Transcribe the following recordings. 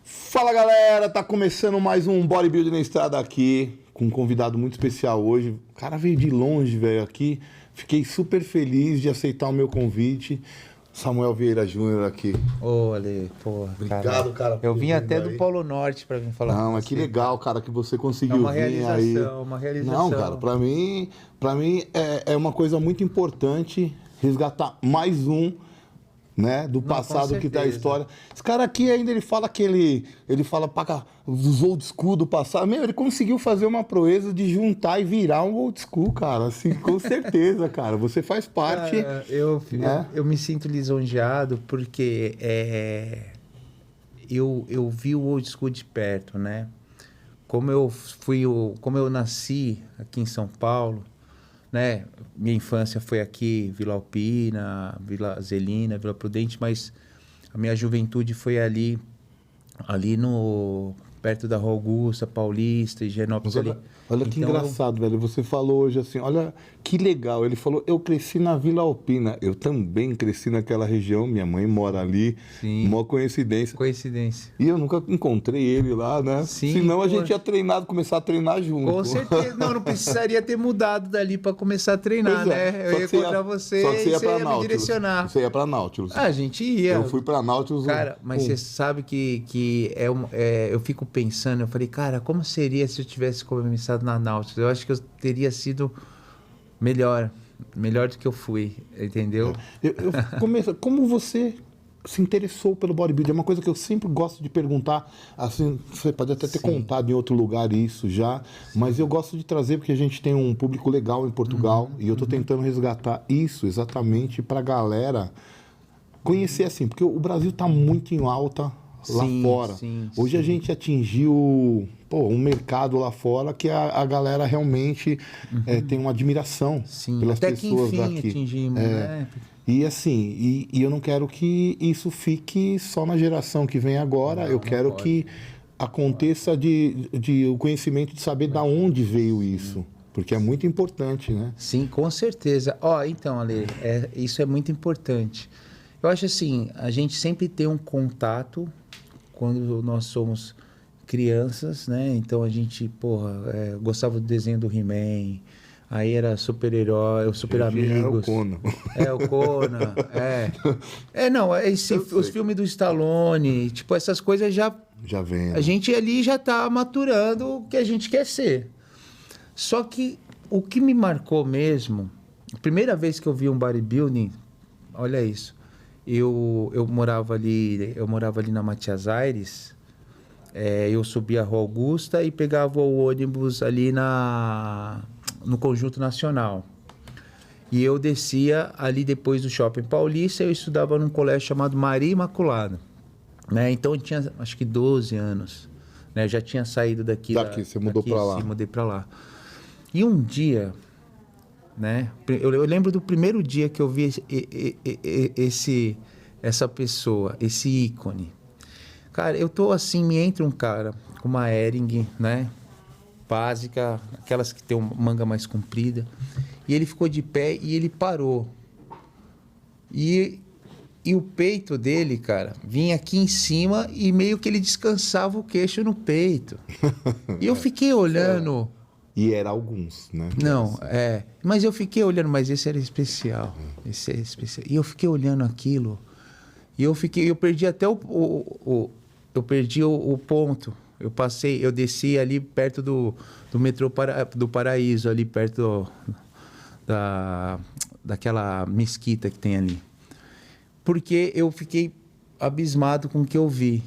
Fala galera, tá começando mais um Bodybuilding na Estrada aqui, com um convidado muito especial hoje. O cara veio de longe, velho, aqui. Fiquei super feliz de aceitar o meu convite. Samuel Vieira Júnior aqui. Ô, Ale, porra. Obrigado, cara. Eu vim até do Polo Norte pra vir falar com você. Não, mas que legal, cara, que você conseguiu vir aí. Uma realização. Não, cara, pra mim é uma coisa muito importante resgatar mais um, né, do passado que tá a história. Esse cara aqui ainda ele fala que ele fala para os old school do passado. Meu, ele conseguiu fazer uma proeza de juntar e virar um old school, cara. Assim, com certeza, cara. Você faz parte. Eu me sinto lisonjeado porque eu vi o old school de perto, né? Como eu nasci aqui em São Paulo, né? Minha infância foi aqui, Vila Alpina, Vila Zelina, Vila Prudente, mas a minha juventude foi ali perto da Rua Augusta, Paulista, Higienópolis ali. Olha que engraçado, velho. Você falou hoje assim, olha que legal. Ele falou, eu cresci na Vila Alpina. Eu também cresci naquela região. Minha mãe mora ali. Sim. Uma coincidência. E eu nunca encontrei ele lá, né? Sim. Senão a gente ia começar a treinar junto. Com certeza. Não precisaria ter mudado dali para começar a treinar, né? Eu ia encontrar você só que você ia pra me Nautilus. direcionar. Você ia pra Nautilus. A gente ia. Eu fui pra Nautilus. Cara, mas você sabe que eu fico pensando, eu falei, cara, como seria se eu tivesse começado na Nautilus? Eu acho que eu teria sido melhor do que eu fui, entendeu? Como você se interessou pelo bodybuilding? É uma coisa que eu sempre gosto de perguntar, assim, você pode até ter contado em outro lugar isso já, mas eu gosto de trazer porque a gente tem um público legal em Portugal e eu tô tentando resgatar isso exatamente pra galera conhecer assim, porque o Brasil tá muito em alta lá fora. Hoje a gente atingiu um mercado lá fora que a galera realmente tem uma admiração pelas até pessoas que enfim daqui. Atingimos, né? E assim, eu não quero que isso fique só na geração que vem agora. Eu quero que aconteça de o conhecimento de saber da onde veio isso. Porque é muito importante, né? Sim, com certeza. Então, Ale, isso é muito importante. Eu acho assim, a gente sempre tem um contato quando nós somos crianças, né? Então a gente, gostava do desenho do He-Man, aí era super-herói, Super Amigos. Era o Conan. O Conan, os filmes do Stallone, tipo, essas coisas já vem. A gente ali já tá maturando o que a gente quer ser. Só que o que me marcou mesmo, a primeira vez que eu vi um bodybuilding, olha isso, eu morava ali na Matias Aires, eu subia a Rua Augusta e pegava o ônibus ali no Conjunto Nacional. E eu descia ali depois do Shopping Paulista, eu estudava num colégio chamado Maria Imaculada, né? Então eu tinha acho que 12 anos, né? Eu já tinha saído daqui. Você mudou para lá. Sim, mudei para lá. E um dia, né? Eu lembro do primeiro dia que eu vi essa pessoa, esse ícone. Cara, eu tô assim, me entra um cara com uma Hering, né? Básica, aquelas que tem uma manga mais comprida. E ele ficou de pé e ele parou. E o peito dele, cara, vinha aqui em cima e meio que ele descansava o queixo no peito. E eu fiquei olhando... E era alguns, né? Não, mas eu fiquei olhando, mas esse era especial. Esse é especial. E eu fiquei olhando aquilo. E eu perdi até eu perdi o ponto. Eu desci ali perto do metrô do Paraíso, ali perto daquela mesquita que tem ali. Porque eu fiquei abismado com o que eu vi.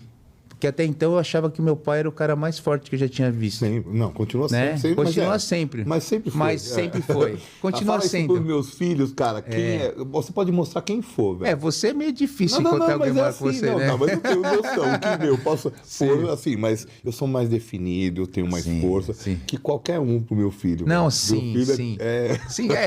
Porque até então eu achava que meu pai era o cara mais forte que eu já tinha visto. Não, continua né? sempre. Continua sempre. Mas sempre foi. Mas sempre foi. Continua sendo. sendo. Para os meus filhos, cara, você pode mostrar quem for, velho. Você é meio difícil encontrar alguém mais com você, né? Não, mas eu tenho noção. Eu posso pôr assim, mas eu sou mais definido, eu tenho mais força que qualquer um pro meu filho. Não, meu sim, filho sim.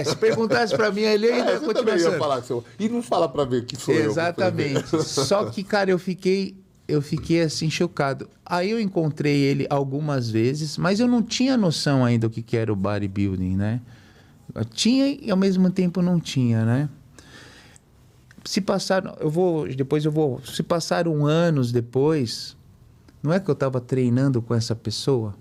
Se perguntasse pra mim, ele ainda continua ia falar que e não fala pra ver que sou Exatamente. eu. Só que, cara, eu fiquei eu fiquei assim chocado. Aí eu encontrei ele algumas vezes, mas eu não tinha noção ainda do que era o bodybuilding, né? Eu tinha e ao mesmo tempo não tinha, né? Se passaram anos depois, não é que eu estava treinando com essa pessoa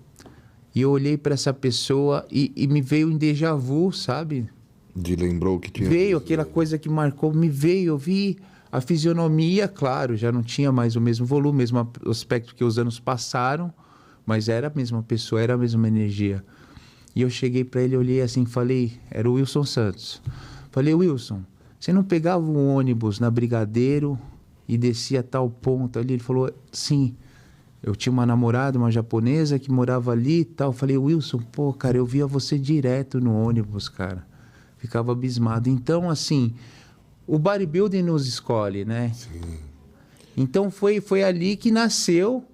e eu olhei para essa pessoa e me veio um déjà vu, sabe? Lembrou que tinha... Veio aquela coisa que marcou, eu vi a fisionomia, claro, já não tinha mais o mesmo volume, o mesmo aspecto que os anos passaram, mas era a mesma pessoa, era a mesma energia. E eu cheguei para ele, olhei assim, falei, era o Wilson Santos. Falei, Wilson, você não pegava um ônibus na Brigadeiro e descia a tal ponto ali? Ele falou, sim. Eu tinha uma namorada, uma japonesa que morava ali e tal. Falei, Wilson, pô, cara, eu via você direto no ônibus, cara. Ficava abismado. Então, assim, o bodybuilding nos escolhe, né? Sim. Então, foi ali que nasceu,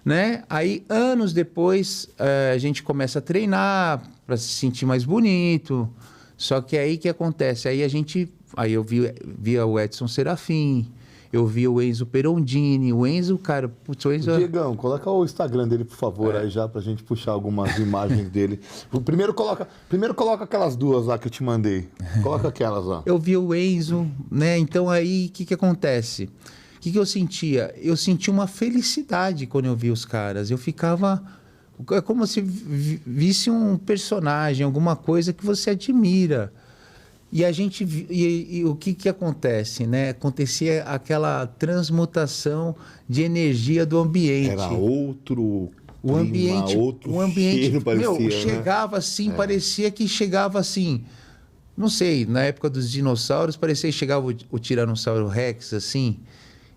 né? Aí, anos depois, a gente começa a treinar para se sentir mais bonito. Só que aí que acontece? Aí eu via o Edson Serafim, eu vi o Enzo Perondini, o Enzo, cara... Putz, o Enzo... Diegão, coloca o Instagram dele, por favor, aí já pra gente puxar algumas imagens dele. Primeiro coloca aquelas duas lá que eu te mandei. Coloca aquelas lá. Eu vi o Enzo, né? Então aí, o que acontece? O que eu sentia? Eu sentia uma felicidade quando eu vi os caras. Eu ficava... É como se visse um personagem, alguma coisa que você admira. E a gente e o que acontece, né? Acontecia aquela transmutação de energia do ambiente. Era outro o ambiente, cheiro, parecia, chegava assim, parecia que chegava assim. Não sei, na época dos dinossauros parecia que chegava o Tiranossauro Rex assim.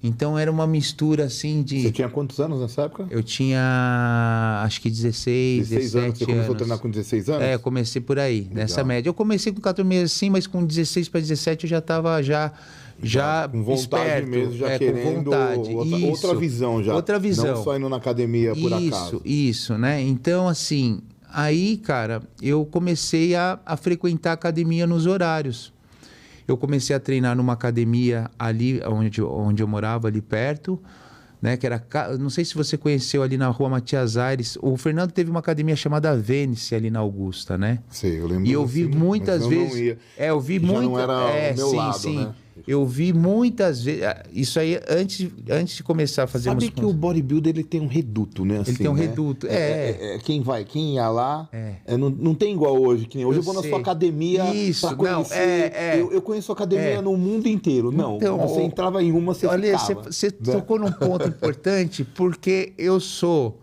Então era uma mistura assim de... Você tinha quantos anos nessa época? Eu tinha acho que 16 17 anos. Você começou a treinar com 16 anos? É, eu comecei por aí, legal, nessa média. Eu comecei com 14 meses sim, mas com 16 para 17 eu já estava já com vontade esperto, mesmo, já querendo outra visão já. Outra visão. Não só indo na academia por acaso. Isso, né? Então, assim, aí, cara, eu comecei a frequentar a academia nos horários. Eu comecei a treinar numa academia ali onde eu morava, ali perto, né? Que era, não sei se você conheceu ali na rua Matias Aires. O Fernando teve uma academia chamada Vênice ali na Augusta, né? Sei, eu lembro. E eu vi muitas vezes. Não ia. Eu vi muitas. Não era o meu lado, né? Eu vi muitas vezes. Isso aí antes de começar a fazer. Sabe que o bodybuilder ele tem um reduto, né? Assim, ele tem um reduto. Quem ia lá. Não tem igual hoje. Que nem hoje eu vou na sua academia para conhecer. Eu conheço a academia no mundo inteiro. Não, então, você entrava em uma, você olha, ficava. Você tocou num ponto importante, porque eu sou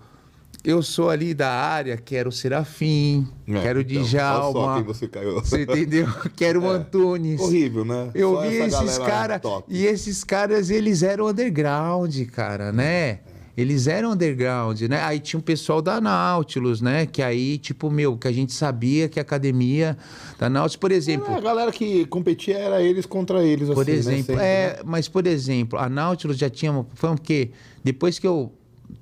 ali da área, quero o Serafim, quero o Djalma. Olha só quem você caiu. Você entendeu? Quero o Antunes. Horrível, né? Eu só vi esses caras. E esses caras, eles eram underground, cara, né? Eles eram underground, né? Aí tinha um pessoal da Nautilus, né? Que aí, tipo, que a gente sabia que a academia da Nautilus, por exemplo... A galera que competia era eles contra eles, por assim, exemplo, né? Mas, por exemplo, a Nautilus já tinha... Foi porque depois que eu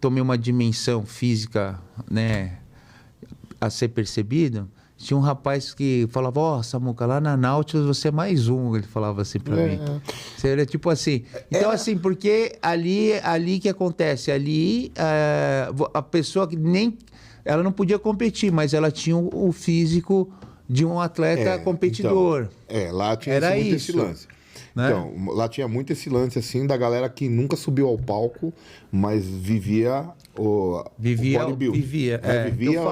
tomei uma dimensão física, né, a ser percebido, tinha um rapaz que falava, ó, Samuca, lá na Nautilus você é mais um, ele falava assim pra mim. Você era tipo assim. Então, assim, porque ali que acontece, ali a pessoa que ela não podia competir, mas ela tinha o físico de um atleta competidor. Então, lá tinha muito esse lance. Né? Então, lá tinha muito esse lance, assim, da galera que nunca subiu ao palco, mas vivia o bodybuilding. Vivia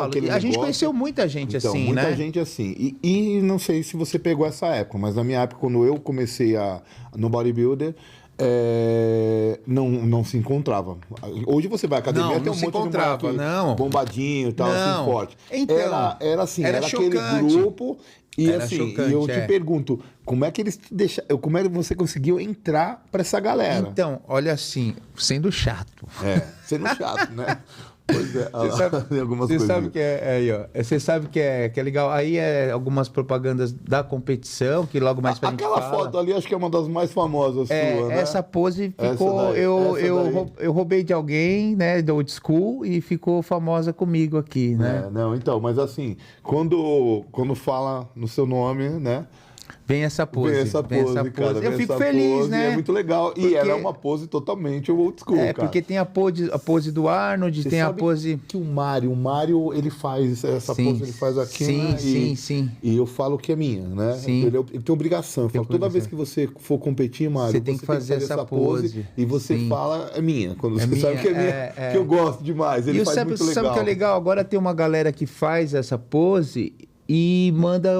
aquele a gente conheceu muita gente assim, muita né? Muita gente assim. E não sei se você pegou essa época, mas na minha época, quando eu comecei no bodybuilder, não se encontrava. Hoje você vai à academia, tem um monte de moleque bombadinho e tal, assim, forte. Então, era assim, era aquele grupo... E era assim, chocante, eu te pergunto, como é que você conseguiu entrar para essa galera? Então, olha assim, sendo chato. Sendo chato, né? Pois é, você sabe que aí, ó. Você sabe que é legal. Aí algumas propagandas da competição, que logo mais pra gente aquela foto ali, acho que é uma das mais famosas sua, né? Essa pose ficou... Eu roubei de alguém, né, do old school, e ficou famosa comigo aqui, né? Então, mas assim, quando fala no seu nome, né? Vem essa pose. Vem essa pose, cara. Eu fico feliz, né? É muito legal. Porque... E ela é uma pose totalmente old school, cara. Porque tem a pose do Arnold, Você tem a sabe pose... que o Mário, ele faz essa pose, ele faz aqui, né? Sim. E eu falo que é minha, né? Sim. Ele tem obrigação. Eu falo, toda vez que você for competir, Mário, você tem que fazer essa pose. E você fala, é minha. Quando você sabe que é minha, que eu gosto demais. Ele faz muito legal. Sabe o que é legal? Agora tem uma galera que faz essa pose... E manda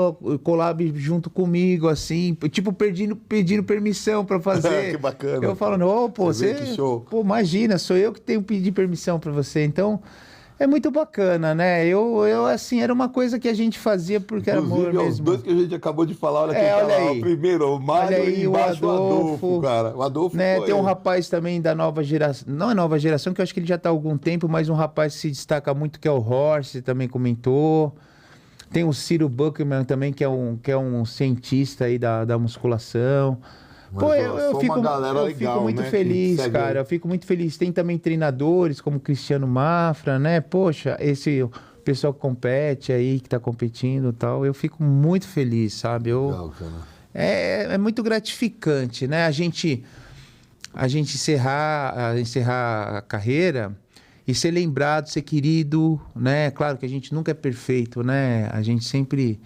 collab junto comigo, assim, tipo, pedindo permissão pra fazer. Que bacana. Eu falo, não, pô, pô, imagina, sou eu que tenho que pedir permissão pra você. Então, é muito bacana, né? Eu assim, era uma coisa que a gente fazia porque era amor mesmo. Os dois que a gente acabou de falar, olha quem tá lá. O primeiro, o Mário, e embaixo o Adolfo, cara. O Adolfo, né? Tem um rapaz também da nova geração, não é nova geração, que eu acho que ele já tá há algum tempo, mas um rapaz que se destaca muito, que é o Horst, também comentou. Tem o Ciro Buckman também, que é um cientista aí da musculação. Mas, pô, eu fico muito feliz, cara. Eu fico muito feliz. Tem também treinadores como Cristiano Mafra, né? Poxa, o pessoal que compete aí, que tá competindo e tal. Eu fico muito feliz, sabe? Legal, cara. É muito gratificante, né? A gente encerrar a carreira... E ser lembrado, ser querido, né? Claro que a gente nunca é perfeito, né? A gente sempre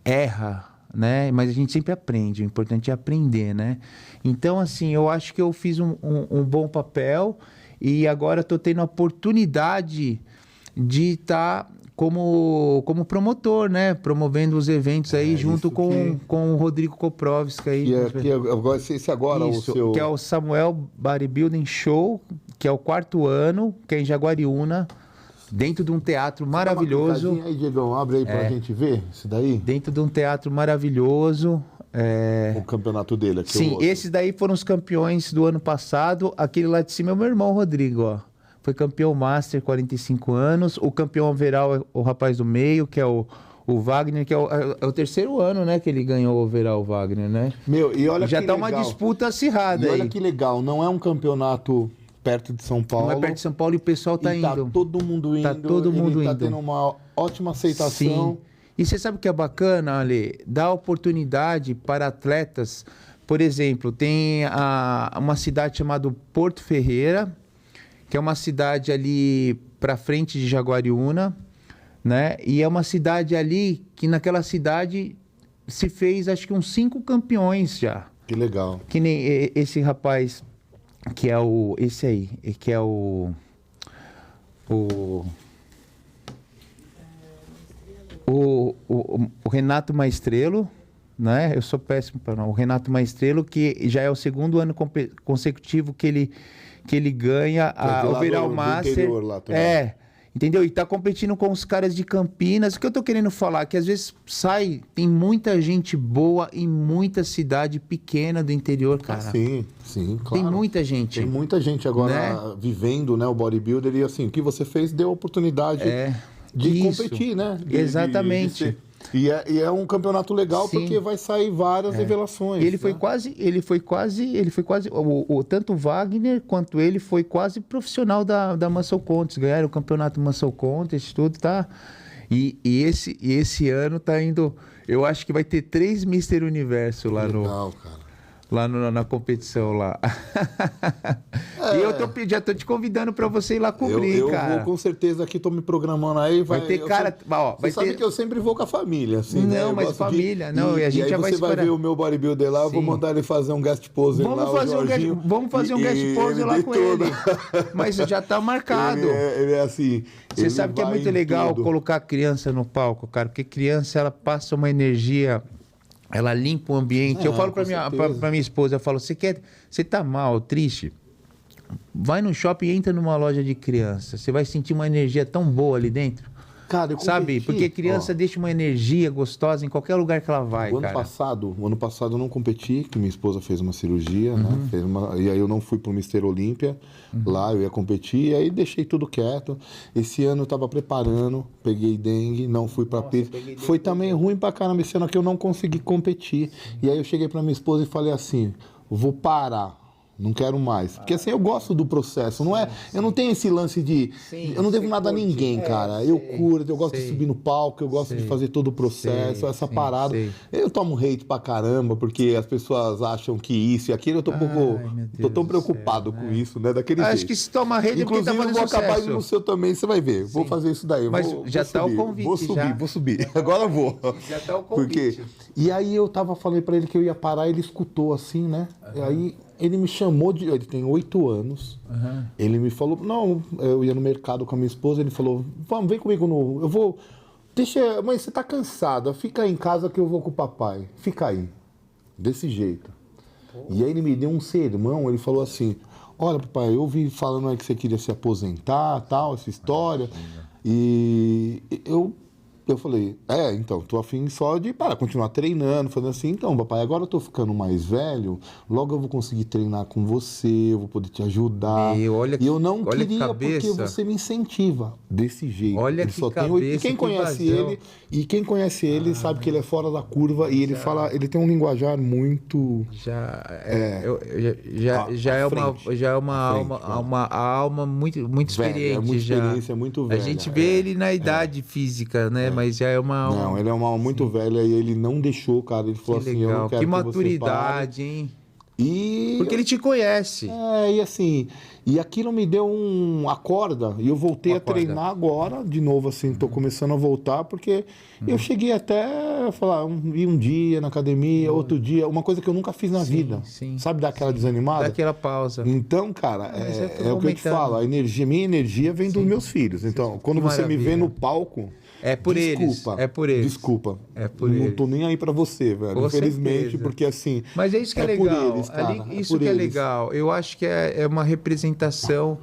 erra, né? Mas a gente sempre aprende. O importante é aprender, né? Então, assim, eu acho que eu fiz um bom papel e agora estou tendo a oportunidade de estar como promotor, né? Promovendo os eventos aí junto com o Rodrigo Koprovski aí. Que é o Samuel Bodybuilding Show, que é o 4º ano, que é em Jaguariúna, dentro de um teatro maravilhoso. Aí, Diegão, abre aí pra gente ver isso daí. Dentro de um teatro maravilhoso. O campeonato dele aqui. Sim, esses daí foram os campeões do ano passado. Aquele lá de cima é o meu irmão Rodrigo, ó. Foi campeão Master, 45 anos. O campeão overall é o rapaz do meio, que é o Wagner, que é o 3º ano, né, que ele ganhou o overall, Wagner, né? Meu, e olha já que tá legal. Uma disputa acirrada aí. Olha que legal, não é um campeonato perto de São Paulo. Não é perto de São Paulo e o pessoal tá indo. Tá todo mundo indo. Tá todo mundo indo. Tá tendo uma ótima aceitação. Sim. E você sabe o que é bacana, Ale? Dá oportunidade para atletas. Por exemplo, tem uma cidade chamada Porto Ferreira, que é uma cidade ali para frente de Jaguariúna, né? E é uma cidade ali que naquela cidade se fez acho que uns 5 campeões já. Que legal. Que nem esse rapaz que é esse aí, que é o Renato Maestrello, né? Eu sou péssimo para não. O Renato Maestrello, que já é o 2º ano consecutivo que ele ganha a Overall Master. Entendeu? E tá competindo com os caras de Campinas. O que eu tô querendo falar? Que às vezes tem muita gente boa em muita cidade pequena do interior, cara. Sim, claro. Tem muita gente. Tem muita gente agora vivendo, né, o bodybuilder. E assim, o que você fez deu oportunidade de competir, né? Exatamente. E é um campeonato legal. Sim. Porque vai sair várias revelações. E ele foi quase, tanto o Wagner quanto ele foi quase profissional da Muscle Contest, ganharam o campeonato Muscle Contest, tudo, tá? E esse ano tá indo, eu acho que vai ter 3 Mr. Universo lá legal, cara. Lá na competição lá. E eu já tô te convidando para você ir lá cobrir, cara. Eu vou com certeza aqui, tô me programando aí. Vai ter cara... Você sabe que eu sempre vou com a família, assim, né? Não, mas família... Não, e a gente já vai esperar. Você vai ver o meu bodybuilder lá, eu vou mandar ele fazer um guest pose lá, Vamos fazer um guest pose lá com ele. Mas já tá marcado. Ele é assim... Você sabe que é muito legal colocar a criança no palco, cara, porque criança, ela passa uma energia... Ela limpa o ambiente. Eu falo pra minha esposa, eu falo, você tá mal, triste? Vai no shopping e entra numa loja de criança. Você vai sentir uma energia tão boa ali dentro. Cara, sabe? Porque criança deixa uma energia gostosa em qualquer lugar que ela vai, o ano passado eu não competi, que minha esposa fez uma cirurgia, né? E aí eu não fui pro Mr. Olímpia. Lá eu ia competir, e aí deixei tudo quieto. Esse ano eu tava preparando, peguei dengue, não fui pra pista. Foi também ruim pra caramba esse ano que eu não consegui competir. E aí eu cheguei pra minha esposa e falei assim, vou parar. Não quero mais. Porque assim, eu gosto do processo. Não é, eu não tenho esse lance de... eu não devo nada a ninguém, cara. Eu curto, eu gosto de subir no palco, eu gosto de fazer todo o processo, essa parada. Eu tomo hate pra caramba, porque as pessoas acham que isso e aquilo. Eu tô um pouco... tô tão preocupado com isso, né? Daquele jeito. Acho que se toma hate, inclusive, eu vou acabar indo no seu também, você vai ver. Vou fazer isso daí. Mas já tá o convite. Vou subir. Agora eu vou. Já tá o convite. E aí eu falei pra ele que eu ia parar, ele escutou assim, né? E aí... ele me chamou de... ele tem 8 anos. Ele me falou... não, eu ia no mercado com a minha esposa. Ele falou... vamos, vem comigo no... eu vou... deixa... mãe, você tá cansada. Fica aí em casa que eu vou com o papai. Fica aí. Desse jeito. E aí ele me deu um sermão. Ele falou assim... olha, papai, eu ouvi falando aí que você queria se aposentar, tal, essa história. E eu falei, então, tô afim só de continuar treinando, fazendo assim. Então, papai, agora eu tô ficando mais velho, logo eu vou conseguir treinar com você, eu vou poder te ajudar. E eu não queria porque você me incentiva desse jeito. Olha ele que só cabeça, tem 8. E quem conhece ele sabe que ele é fora da curva e ele fala, ele tem um linguajar muito... já é uma alma muito experiente. É muita experiência, muito velha. A gente vê ele na idade física, né? Mas já é uma alma... Não, ele é uma alma muito velha e ele não deixou, cara. Ele falou assim, eu não quero que maturidade, hein? Porque ele te conhece. E assim... e aquilo me deu uma corda. E eu voltei a treinar agora, de novo, assim. Tô começando a voltar, porque eu cheguei até a falar... ir um dia na academia, outro dia. Uma coisa que eu nunca fiz na vida. Sabe, dar aquela desanimada? Daquela pausa. Então, cara, é o que eu te falo. A energia, minha energia vem dos meus filhos. Então, quando você me vê no palco... é por eles. Desculpa. Não tô nem aí pra você, velho. Com infelizmente, certeza. Porque assim... mas é isso que é legal. Por eles, cara. Isso que é legal. Eu acho que é uma representação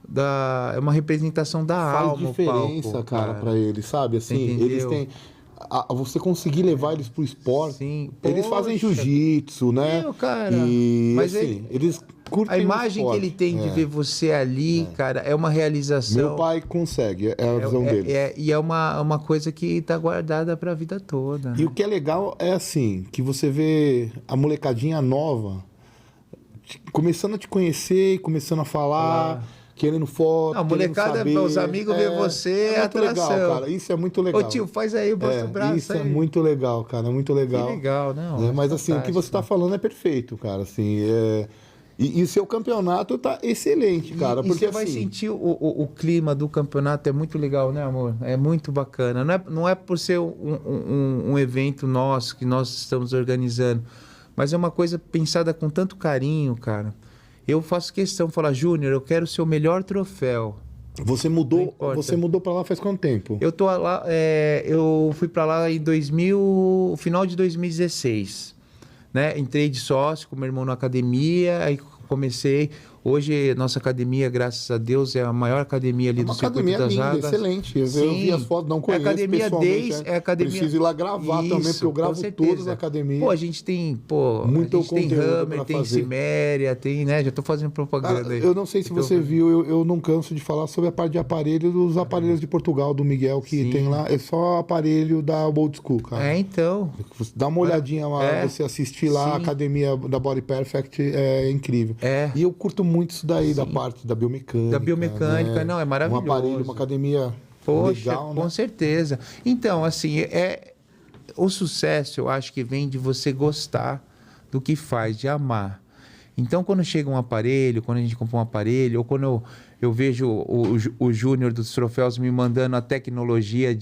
da... é uma representação da alma. Faz diferença, cara, pra eles, sabe? Assim, eles têm... você conseguir levar eles pro esporte. Sim. Eles fazem jiu-jitsu, né? Cara. E mas assim, eles curtem a imagem que ele tem de ver você ali, cara, é uma realização. Meu pai consegue, é a visão dele. E é uma coisa que tá guardada pra vida toda. E o que é legal é assim, que você vê a molecadinha nova começando a te conhecer, começando a falar... querendo foto, a molecada, os amigos ver você, é muito legal, cara. Isso é muito legal. Ô tio, faz aí, bota o braço isso aí. É muito legal, cara, é muito legal. Que legal, não. Mas assim, o que você tá falando é perfeito, cara, assim, e seu campeonato tá excelente, cara. Porque você vai sentir o clima do campeonato, é muito legal, né, amor? É muito bacana. Não é por ser um evento nosso, que nós estamos organizando, mas é uma coisa pensada com tanto carinho, cara. Eu faço questão de falar, Júnior, eu quero o seu melhor troféu. Você mudou para lá faz quanto tempo? Eu tô lá, eu fui para lá em final de 2016, né? Entrei de sócio com meu irmão na academia, aí comecei. Hoje, nossa academia, graças a Deus, é a maior academia ali do Circuito das Águas. Excelente. Eu vi as fotos, não conheço pessoalmente. Preciso ir lá gravar também, porque eu gravo todas as academias. Pô, a gente tem, tem Hammer, tem Siméria, tem, né? Já tô fazendo propaganda aí. Eu não sei se você viu, eu não canso de falar sobre a parte de aparelho, dos aparelhos de Portugal, do Miguel, que tem lá. É só aparelho da Old School, cara. Então. Dá uma olhadinha lá, você assistir lá, a academia da Body Perfect é incrível. E eu curto muito isso daí, da parte da biomecânica. Da biomecânica, né? Não, é maravilhoso. Um aparelho, uma academia legal, né? Com certeza. Então, assim, o sucesso, eu acho que vem de você gostar do que faz, de amar. Então, quando chega um aparelho, quando a gente compra um aparelho, ou quando eu vejo o Júnior dos troféus me mandando a tecnologia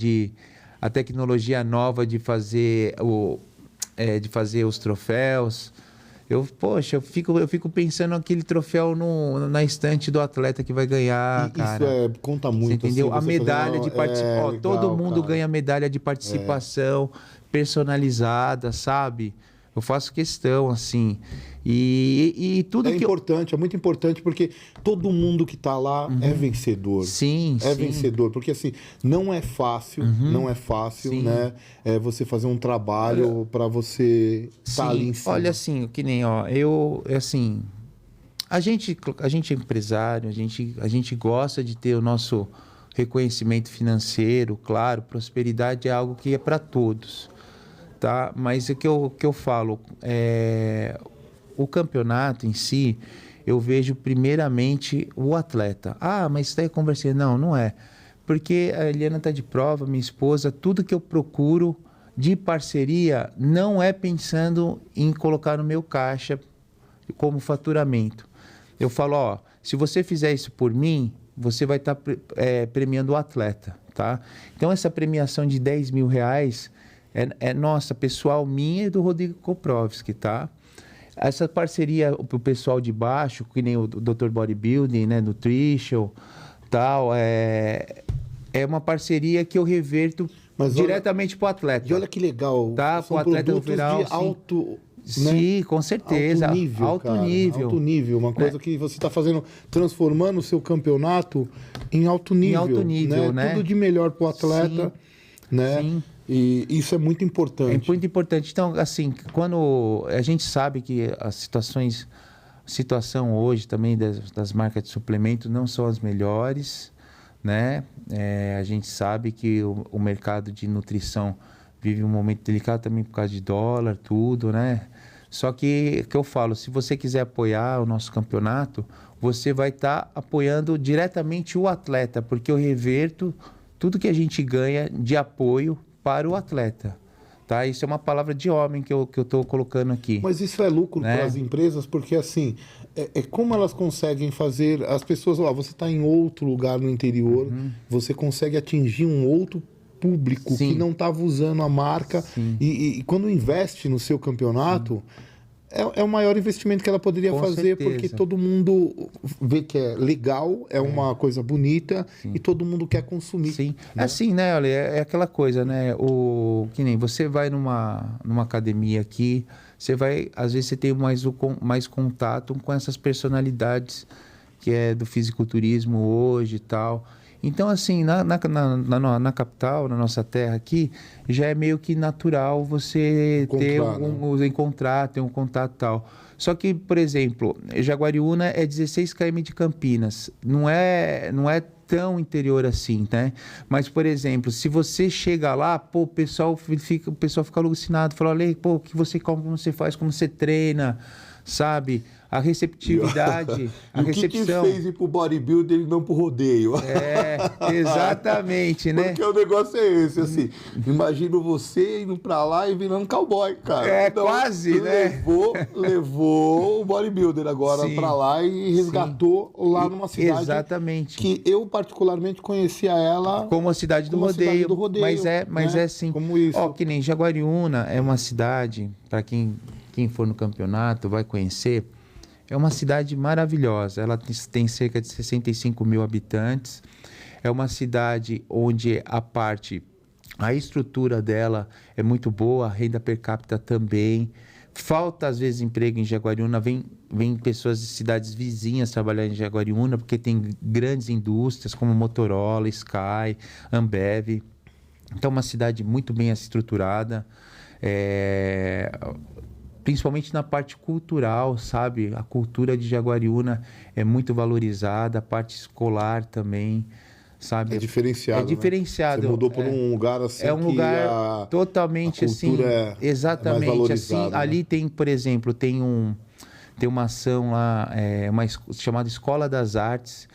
nova de fazer os troféus... Eu fico pensando naquele troféu na estante do atleta que vai ganhar, cara. Isso conta muito. Você entendeu? Assim, a medalha de participação. Todo mundo ganha medalha de participação personalizada, sabe? Eu faço questão, assim. E tudo é importante, é muito importante, porque todo mundo que está lá é vencedor. Sim, vencedor, porque assim, não é fácil, né? Você fazer um trabalho para você estar ali em cima. Olha, assim, que nem, a gente é empresário, a gente gosta de ter o nosso reconhecimento financeiro, claro, prosperidade é algo que é para todos. Tá? Mas o que eu falo, o campeonato em si, eu vejo primeiramente o atleta. Ah, mas isso daí é conversinha. Não, não é. Porque a Eliana está de prova, minha esposa, tudo que eu procuro de parceria não é pensando em colocar no meu caixa como faturamento. Eu falo, ó, se você fizer isso por mim, você vai estar premiando o atleta, tá? Então, essa premiação de R$10 mil é nossa, pessoal, minha e do Rodrigo Koprovski, tá? Essa parceria pro pessoal de baixo, que nem o Dr. Bodybuilding, né, Nutrition, tal, é uma parceria que eu reverto diretamente para o atleta. E olha que legal, tá? São produtos de alto... Sim, né? Com certeza. Alto nível, alto nível. Alto nível, uma coisa que você está fazendo, transformando o seu campeonato em alto nível. Em alto nível, né? Tudo de melhor para o atleta, sim, né? Sim. E isso é muito importante. É muito importante. Então, assim, quando a gente sabe que a situação hoje também das marcas de suplemento não são as melhores, né? A gente sabe que o mercado de nutrição vive um momento delicado também por causa de dólar, tudo, né? Só que eu falo, se você quiser apoiar o nosso campeonato, você vai estar apoiando diretamente o atleta, porque eu reverto tudo que a gente ganha de apoio para o atleta, tá? Isso é uma palavra de homem que eu estou colocando aqui. Mas isso é lucro, né, para as empresas, porque assim, como elas conseguem fazer, as pessoas, ó, você está em outro lugar no interior, você consegue atingir um outro público, sim, que não estava usando a marca, e quando investe no seu campeonato, é o maior investimento que ela poderia fazer, porque todo mundo vê que é legal, é uma coisa bonita, sim, e todo mundo quer consumir. Sim, né? Assim, né, olha, é aquela coisa, né, que nem você vai numa academia aqui, você vai, às vezes você tem mais contato com essas personalidades que é do fisiculturismo hoje e tal. Então, assim, na capital, na nossa terra aqui, já é meio que natural você ter um contato tal. Só que, por exemplo, Jaguariúna é 16 km de Campinas. Não é tão interior assim, né? Mas, por exemplo, se você chega lá, pô, o pessoal fica alucinado. Fala, olha, pô, o que você come, como você faz, como você treina, sabe? A receptividade, a recepção. O que fez ir pro bodybuilder e não pro rodeio? Exatamente, né? Porque o negócio é esse, assim. Imagino você indo pra lá e virando cowboy, cara. Então, quase, né? Levou o bodybuilder agora pra lá e resgatou lá numa cidade. Exatamente. Que eu particularmente conhecia ela como a cidade do rodeio. Mas é assim. Como isso. Ó, que nem Jaguariúna é uma cidade, para quem for no campeonato vai conhecer. É uma cidade maravilhosa, ela tem cerca de 65 mil habitantes, é uma cidade onde a estrutura dela é muito boa, a renda per capita também, falta às vezes emprego em Jaguariúna, vem pessoas de cidades vizinhas trabalhar em Jaguariúna, porque tem grandes indústrias como Motorola, Sky, Ambev, então é uma cidade muito bem estruturada, principalmente na parte cultural, sabe? A cultura de Jaguariúna é muito valorizada, a parte escolar também, sabe? É diferenciado. É diferenciado. Né? Você mudou por um lugar assim. É um lugar totalmente assim. Exatamente. É mais valorizado, assim, né? Ali tem, por exemplo, tem uma ação lá, chamada Escola das Artes,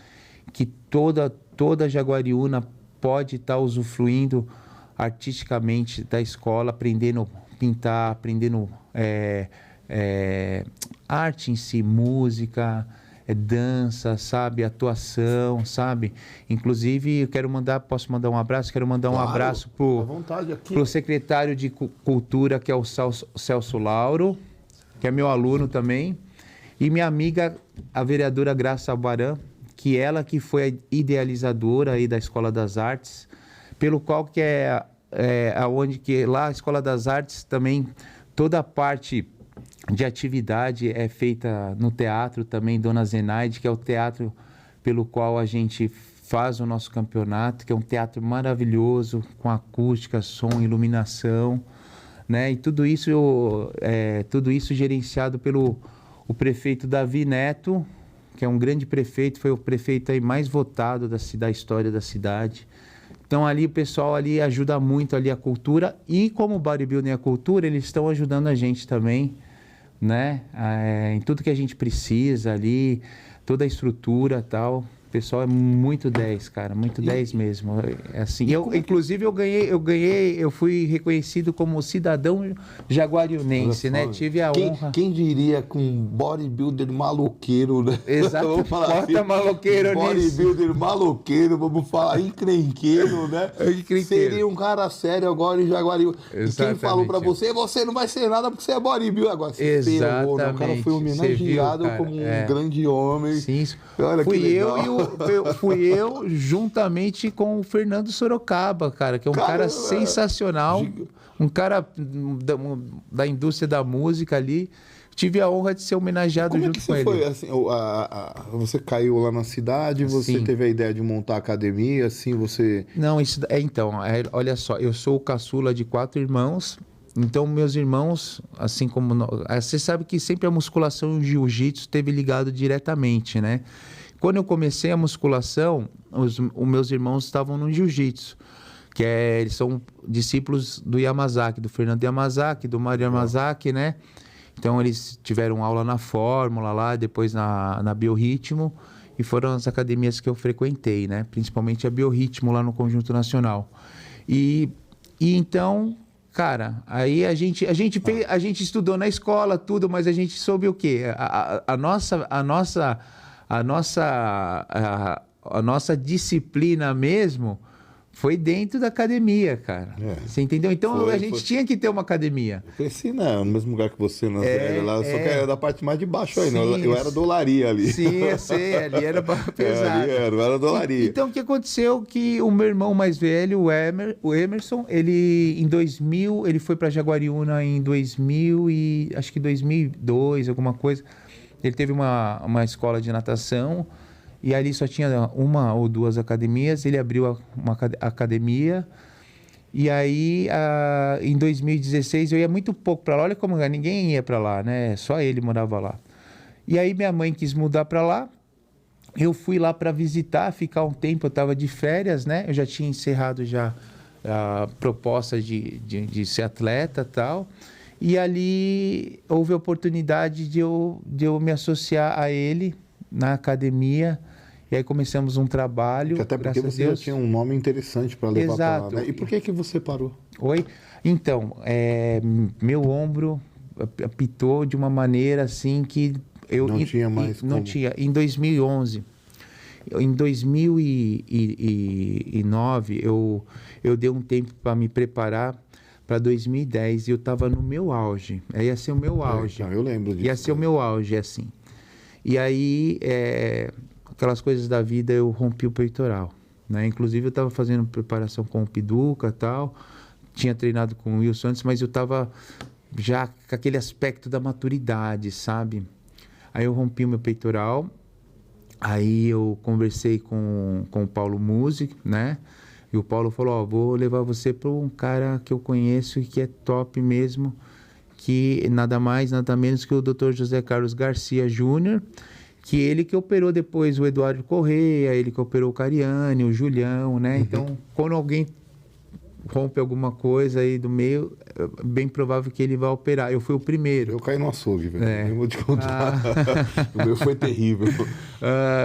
que toda Jaguariúna pode estar usufruindo artisticamente da escola, aprendendo pintar, aprendendo arte em si, música, dança, sabe, atuação, sabe? Inclusive, posso mandar um abraço? Quero mandar um abraço pro secretário de Cultura, que é o Celso Lauro, que é meu aluno também, e minha amiga, a vereadora Graça Albaran, que ela que foi a idealizadora aí da Escola das Artes, pelo qual que aonde que lá a Escola das Artes também toda a parte de atividade é feita no teatro também, Dona Zenaide, que é o teatro pelo qual a gente faz o nosso campeonato, que é um teatro maravilhoso, com acústica, som, iluminação, né? E tudo isso gerenciado pelo o prefeito Davi Neto, que é um grande prefeito, foi o prefeito aí mais votado da história da cidade. Então ali o pessoal ali ajuda muito ali a cultura, e como o bodybuilding é a cultura, eles estão ajudando a gente também né? Em tudo que a gente precisa ali, toda a estrutura e tal. O pessoal é muito 10, cara, muito 10 mesmo. Assim, inclusive eu fui reconhecido como cidadão jaguariunense, né? Tive a honra. Quem diria com um bodybuilder maloqueiro, né? Exato, bota assim, maloqueiro nisso. Bodybuilder maloqueiro, vamos falar encrenqueiro, né? Seria um cara sério agora em Jaguariúna. E quem falou pra você não vai ser nada porque você é bodybuilder agora. Exatamente. Né? O cara foi homenageado como um grande homem. Sim, isso. Olha Fui eu juntamente com o Fernando Sorocaba, cara, que é um cara sensacional, um cara da indústria da música ali. Tive a honra de ser homenageado junto com ele. Como é que você foi, assim, você caiu lá na cidade, você teve a ideia de montar a academia, assim, você... Não, olha só, eu sou o caçula de 4 irmãos, então meus irmãos, assim como... Você sabe que sempre a musculação e o jiu-jitsu esteve ligado diretamente, né? Quando eu comecei a musculação, os meus irmãos estavam no jiu-jitsu, eles são discípulos do Yamazaki, do Fernando Yamazaki, do Mário Yamazaki, né? Então eles tiveram aula na Fórmula lá, depois na Biorritmo, e foram as academias que eu frequentei, né? Principalmente a Biorritmo lá no Conjunto Nacional. E então, cara, aí a gente estudou na escola tudo, mas a gente soube o quê? A nossa disciplina mesmo foi dentro da academia, cara. Você entendeu? Então a gente tinha que ter uma academia. Eu cresci no mesmo lugar que você, na lá, só que era da parte mais de baixo aí, não. Eu era dolaria ali. Sim, eu sei, ali era pesado. Eu era dolaria. Então o que aconteceu? Que o meu irmão mais velho, o Emerson, em 2000, ele foi para Jaguariúna em 2000 e acho que 2002, alguma coisa. Ele teve uma escola de natação e ali só tinha 1 ou 2 academias. Ele abriu uma academia e aí em 2016 eu ia muito pouco para lá. Olha como ninguém ia para lá, né? Só ele morava lá. E aí minha mãe quis mudar para lá. Eu fui lá para visitar, ficar um tempo. Eu estava de férias, né? Eu já tinha encerrado já a proposta de ser atleta e tal. E ali houve a oportunidade de eu me associar a ele na academia. E aí começamos um trabalho. Até porque você já tinha um nome interessante para levar para lá, né? E por que você parou? Oi? Então, meu ombro apitou de uma maneira assim que eu... Não tinha mais como? Não tinha. Em 2011... Em 2009, eu dei um tempo para me preparar para 2010 e eu estava no meu auge. Aí ia ser o meu auge. Eu lembro disso. Ia ser o meu auge, assim. E aí, aquelas coisas da vida, eu rompi o peitoral, né? Inclusive, eu estava fazendo preparação com o Piduca e tal. Tinha treinado com o Wilson antes, mas eu estava já com aquele aspecto da maturidade, sabe? Aí eu rompi o meu peitoral. Aí eu conversei com o Paulo Musi, né? E o Paulo falou, vou levar você para um cara que eu conheço e que é top mesmo, que nada mais, nada menos que o Dr. José Carlos Garcia Júnior, que ele que operou depois o Eduardo Correia, ele que operou o Cariani, o Julião, né? Então, quando alguém rompe alguma coisa aí do meio, é bem provável que ele vai operar. Eu fui o primeiro. Eu caí no açougue, velho. Eu vou te contar. O meu foi terrível.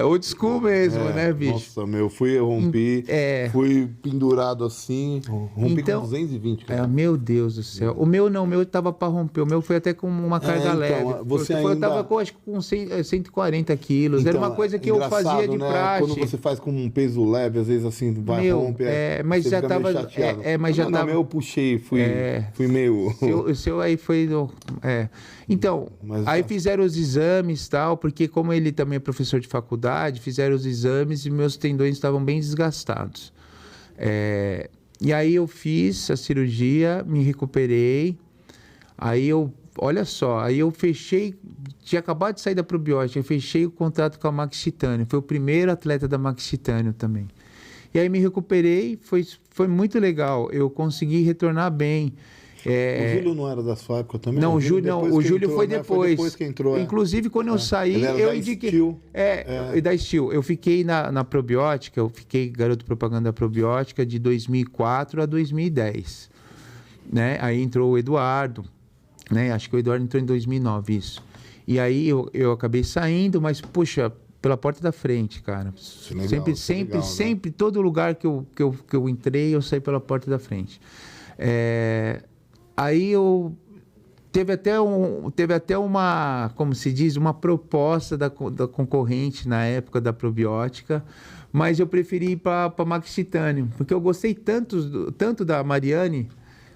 Old school mesmo, né, bicho? Nossa, eu rompi, fui pendurado assim, rompi com 220. Cara. Meu Deus do céu. O meu tava para romper, o meu foi até com uma carga leve. Eu tava com, acho que com 140 quilos, era uma coisa que eu fazia de praxe. Quando você faz com um peso leve, às vezes assim, vai romper, mas já tava... mas já tava... eu puxei, fui meio... O seu aí foi... Então, aí fizeram os exames e tal, porque como ele também é professor de faculdade, fizeram os exames e meus tendões estavam bem desgastados. E aí eu fiz a cirurgia, me recuperei, olha só, aí eu fechei, tinha acabado de sair da probiótica, eu fechei o contrato com a Max Titânio, foi o primeiro atleta da Max Titânio também. E aí me recuperei, foi muito legal, eu consegui retornar bem. O Júlio não era da sua época também? Não, o Júlio foi depois. Foi depois que entrou. Inclusive, quando eu saí, eu indiquei. Da Steel. Eu fiquei na probiótica, eu fiquei garoto propaganda probiótica de 2004 a 2010. Né? Aí entrou o Eduardo. né? Acho que o Eduardo entrou em 2009, isso. E aí eu acabei saindo, mas, puxa, pela porta da frente, cara. Legal, sempre, todo lugar que eu entrei, eu saí pela porta da frente. Aí eu... Teve até uma, como se diz, uma proposta da concorrente na época da probiótica, mas eu preferi ir para Max Titânio, porque eu gostei tanto da Mariane,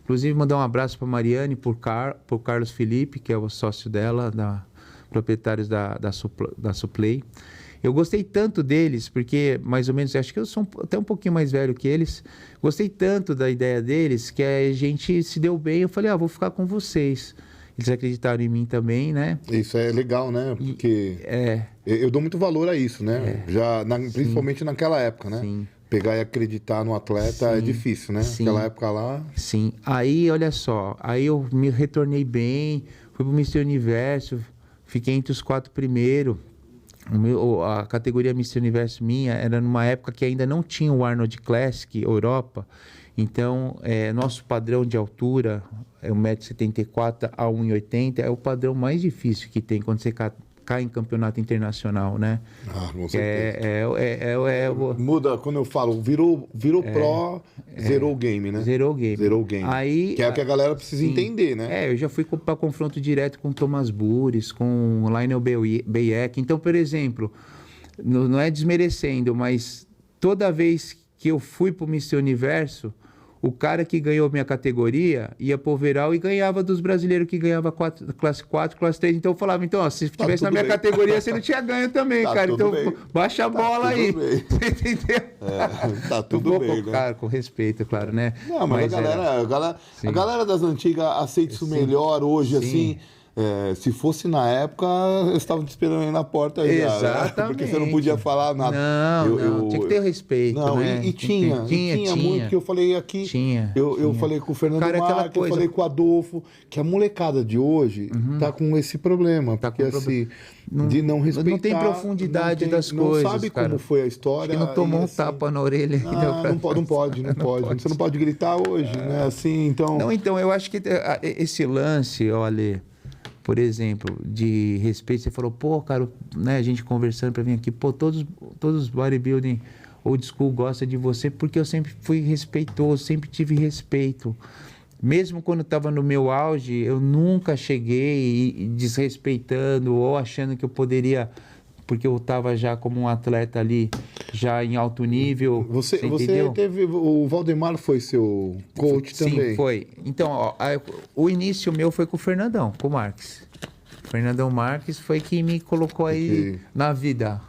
inclusive mandar um abraço para Mariane, por Carlos Felipe, que é o sócio dela, proprietários da Suplay. Eu gostei tanto deles, porque mais ou menos, acho que eu sou até um pouquinho mais velho que eles, gostei tanto da ideia deles, que a gente se deu bem, eu falei, vou ficar com vocês. Eles acreditaram em mim também, né? Isso é legal, né? Porque eu dou muito valor a isso, né? Principalmente naquela época, né? Sim. Pegar e acreditar no atleta é difícil, né? Sim. Naquela época lá... Sim. Aí, olha só, aí eu me retornei bem, fui pro Mister Universo, fiquei entre os 4 primeiros. A categoria Mister Universo minha era numa época que ainda não tinha o Arnold Classic Europa, então nosso padrão de altura é 1,74 m a 1,80 m, é o padrão mais difícil que tem quando você cai em campeonato internacional, né? Com certeza. Muda, quando eu falo, virou pro, zerou o game, né? Zerou o game. Zerou o game. Aí, que é o que a galera precisa entender, né? Eu já fui para confronto direto com o Thomas Bures, com o Lionel Bayek. Então, por exemplo, não é desmerecendo, mas toda vez que eu fui para o Mister Universo, o cara que ganhou minha categoria ia pro overall e ganhava dos brasileiros que ganhava classe 4, classe 3. Então eu falava, se estivesse na minha categoria, você não tinha ganho também, cara. Então baixa a bola aí. Você entendeu? Tá tudo bem, né? Cara, com respeito, claro, né? Não, mas a galera das antigas aceita isso melhor hoje, assim. Se fosse na época, eu estava te esperando aí na porta aí. Exatamente. Já, porque você não podia falar nada. Não, tinha que ter respeito. Não, né? e tinha muito que eu falei aqui. Eu falei com o Fernando Marques, eu falei com o Adolfo, que a molecada de hoje tá com esse problema. Porque assim, de não respeitar. Não tem profundidade das coisas. Não sabe como foi a história. Acho que não tomou um tapa na orelha. Não pode. Você não pode gritar hoje, né? Assim, então. Não, então, eu acho que esse lance, Ale, por exemplo, de respeito, você falou, cara, né, a gente conversando para vir aqui, todos os bodybuilding old school gostam de você, porque eu sempre fui respeitoso, sempre tive respeito. Mesmo quando estava no meu auge, eu nunca cheguei desrespeitando ou achando que eu poderia, porque eu estava já como um atleta ali, já em alto nível. Você teve... O Valdemar foi seu coach também? Sim, foi. Então, o início meu foi com o Fernandão, com o Marques. O Fernandão Marques foi que me colocou aí na vida.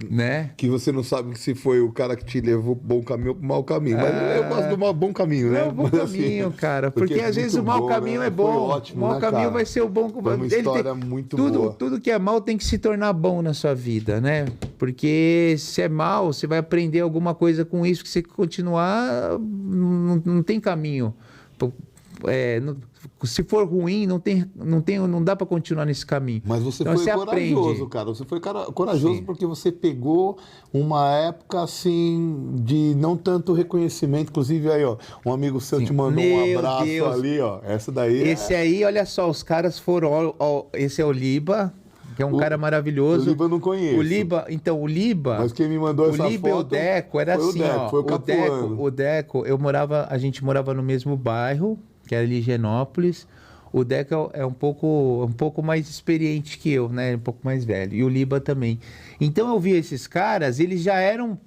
Né? Que você não sabe se foi o cara que te levou pro bom caminho ou pro mau caminho. Mas eu gosto do bom caminho, né? É o bom caminho, cara. Porque às vezes o mau caminho é bom. Ótimo, o mau caminho vai ser o bom. Foi uma história muito boa. Tudo que é mal tem que se tornar bom na sua vida, né? Porque se é mal, você vai aprender alguma coisa com isso, que você continuar, não tem caminho. Se for ruim, não dá para continuar nesse caminho. Mas você então, foi corajoso, cara. Você foi corajoso porque você pegou uma época assim de não tanto reconhecimento. Inclusive aí, ó, um amigo seu te mandou um abraço ali, ó. Essa daí. Esse aí, olha só, os caras foram. Esse é o Liba, que é um cara maravilhoso. O Liba eu não conheço. O Liba. Mas quem me mandou essa foto. O Liba e o Deco era assim, ó. Foi o Deco, a gente morava no mesmo bairro, que era ali Higienópolis. O Deco é um pouco mais experiente que eu, né? Um pouco mais velho. E o Liba também. Então eu vi esses caras, eles já eram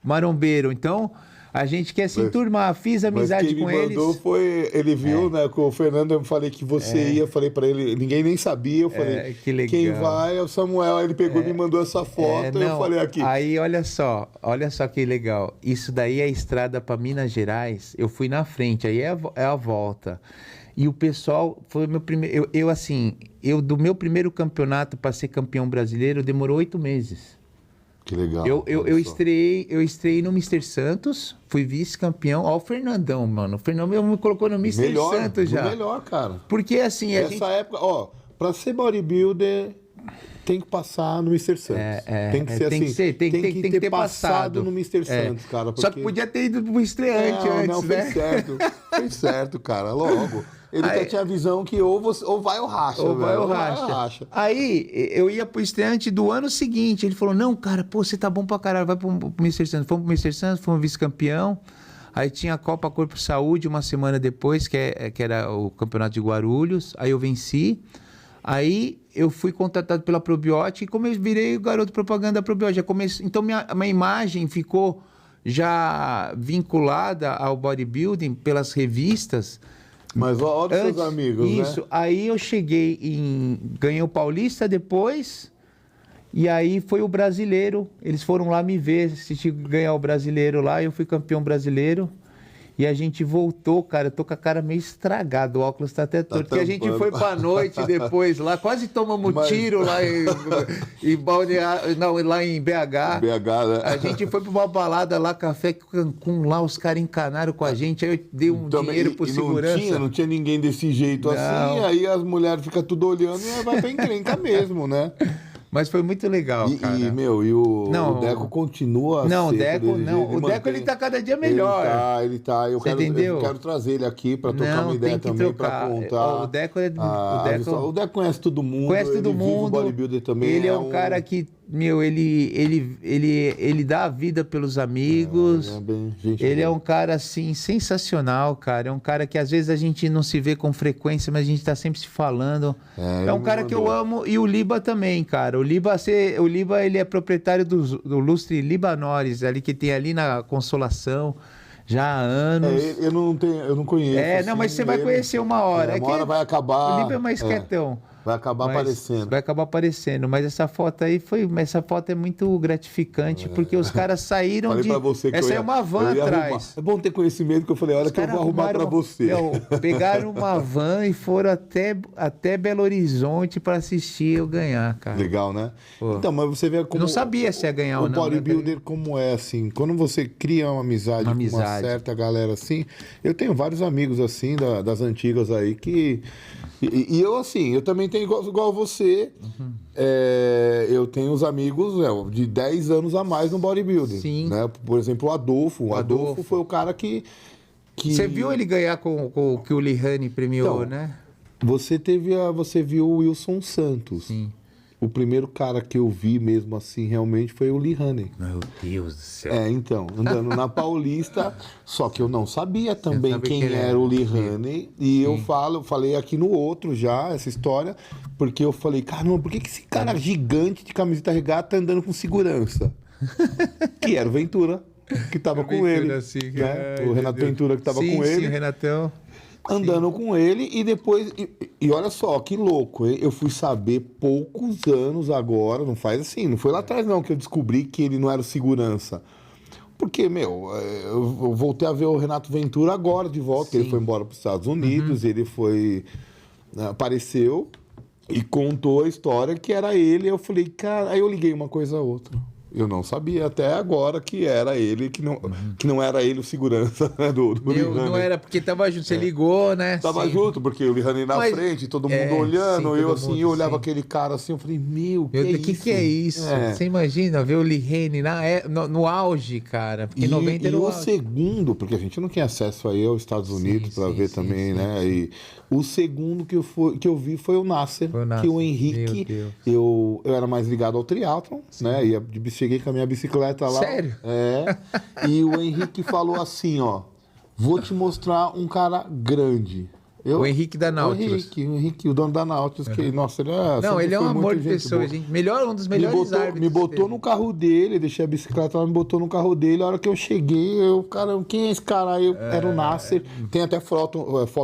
marombeiro. Então a gente quer se enturmar. Fiz amizade com eles. Quem me mandou foi... Ele viu, né? Com o Fernando, eu falei que você ia. Falei pra ele... Ninguém nem sabia. Eu falei... Que legal. Quem vai é o Samuel. Aí ele pegou e me mandou essa foto. Eu falei aqui... Aí, olha só que legal. Isso daí é a estrada para Minas Gerais. Eu fui na frente. Aí é a volta. E o pessoal... Foi o meu primeiro... do meu primeiro campeonato para ser campeão brasileiro, demorou 8 meses. Que legal. Eu estreiei no Mr. Santos, fui vice-campeão. Ó, o Fernandão, mano. O Fernandão me colocou no Mr. Santos já. Melhor, cara. Porque assim, Essa época, ó, pra ser bodybuilder, tem que passar no Mr. Santos. Tem que ser assim. Tem que ter passado no Mr. Santos, cara. Porque... Só que podia ter ido pro estreante antes, não, né? fez certo. Fez certo, cara, logo. Ele até tinha a visão que ou vai ou racha. Ou vai ou racha. Aí, eu ia pro estreante do ano seguinte. Ele falou, não, cara, pô, você tá bom pra caralho, vai pro Mr. Santos. Fomos pro Mr. Santos, fomos vice-campeão. Aí tinha a Copa Corpo Saúde uma semana depois, que era o campeonato de Guarulhos. Aí eu venci. Aí eu fui contratado pela Probiótica e virei o garoto propaganda da Probiótica. Então minha imagem ficou já vinculada ao bodybuilding pelas revistas. Mas olha os seus amigos, isso, né? Aí eu ganhei o Paulista depois, e aí foi o Brasileiro. Eles foram lá me ver, assistir ganhar o Brasileiro lá, eu fui campeão brasileiro. E a gente voltou, cara, eu tô com a cara meio estragada, o óculos tá até torto. Porque a gente foi pra noite depois lá, quase tomamos tiro lá em Balneário, não, lá em BH. Né? A gente foi pra uma balada lá, Café Cancún, lá os caras encanaram com a gente, aí eu dei dinheiro pro segurança. Não tinha ninguém desse jeito assim, aí as mulheres ficam tudo olhando e vai pra encrenca mesmo, né? Mas foi muito legal, cara. O Deco continua Não, o Deco não. O Deco, ele tá cada dia melhor. Ele tá. Eu quero trazer ele aqui pra trocar uma ideia também, pra contar. O Deco o Deco conhece todo mundo. Conhece todo mundo. Vive o bodybuilder também. Ele é um cara que, ele dá a vida pelos amigos. Ele é um cara, assim, sensacional, cara. É um cara que, às vezes, a gente não se vê com frequência, mas a gente tá sempre se falando. É um cara que eu amo. E o Liba também, cara. O Liba, ele é proprietário do Lustre Libanores, ali que tem ali na Consolação, já há anos. Eu não conheço. Não, mas você vai conhecer uma hora. Uma hora vai acabar. O Liba é mais quietão. Vai acabar aparecendo. Vai acabar aparecendo. Mas essa foto aí essa foto é muito gratificante, porque os caras saíram Falei pra você que essa é uma van atrás. É bom ter conhecimento, que eu falei, olha que eu vou arrumar pra você. Pegaram uma van e foram até Belo Horizonte pra assistir eu ganhar, cara. Legal, né? Pô. Então, mas você vê como... Eu não sabia se ia ganhar ou não. O bodybuilder como é, assim, quando você cria uma amizade com uma certa galera assim... Eu tenho vários amigos, assim, das antigas aí, que... E eu, assim, eu também tenho igual você. Eu tenho os amigos de 10 anos a mais no bodybuilding. Sim. Né? Por exemplo, o Adolfo. O Adolfo foi o cara que... Você viu ele ganhar com o que o Lihane premiou, então, né? Você viu o Wilson Santos. Sim. O primeiro cara que eu vi mesmo assim, realmente, foi o Lihane. Meu Deus do céu. Então, andando na Paulista, só que eu não sabia também quem era o Lihane. E eu falei aqui no outro já, essa história, porque eu falei, caramba, por que esse cara gigante de camiseta regata tá andando com segurança? Que era o Ventura, que tava com ele. Sim, né? O Renato Ventura que tava com ele. Sim, o Renatão. Andando com ele e depois... E olha só, que louco, hein? Eu fui saber poucos anos agora, não faz assim, não foi lá atrás não que eu descobri que ele não era o segurança. Porque, eu voltei a ver o Renato Ventura agora de volta, ele foi embora para os Estados Unidos, ele apareceu e contou a história que era ele, eu falei, cara... Aí eu liguei uma coisa a outra. Eu não sabia até agora que era ele, que não era ele o segurança, né, do Lihane. Não era, porque tava junto, você ligou, né? Tava junto, porque o Lihane na frente, todo mundo olhando, eu olhava aquele cara assim, eu falei, que é isso? Você imagina ver o Lihane no auge, cara, porque 90 era o auge. Segundo, porque a gente não tinha acesso aí aos Estados Unidos para ver também, né, e o segundo que eu vi foi o Nasser, que o Henrique, eu era mais ligado ao triatlon, né, cheguei com a minha bicicleta lá. Sério? E o Henrique falou assim, vou te mostrar um cara grande. O Henrique da Nautilus. O Henrique, o dono da Nautilus, que, nossa, ele é um amor de pessoa, gente. Um dos melhores árbitros. Me botou no carro dele, deixei a bicicleta lá, me botou no carro dele. A hora que eu cheguei, cara, quem é esse cara aí? Era o Nasser. Tem até foto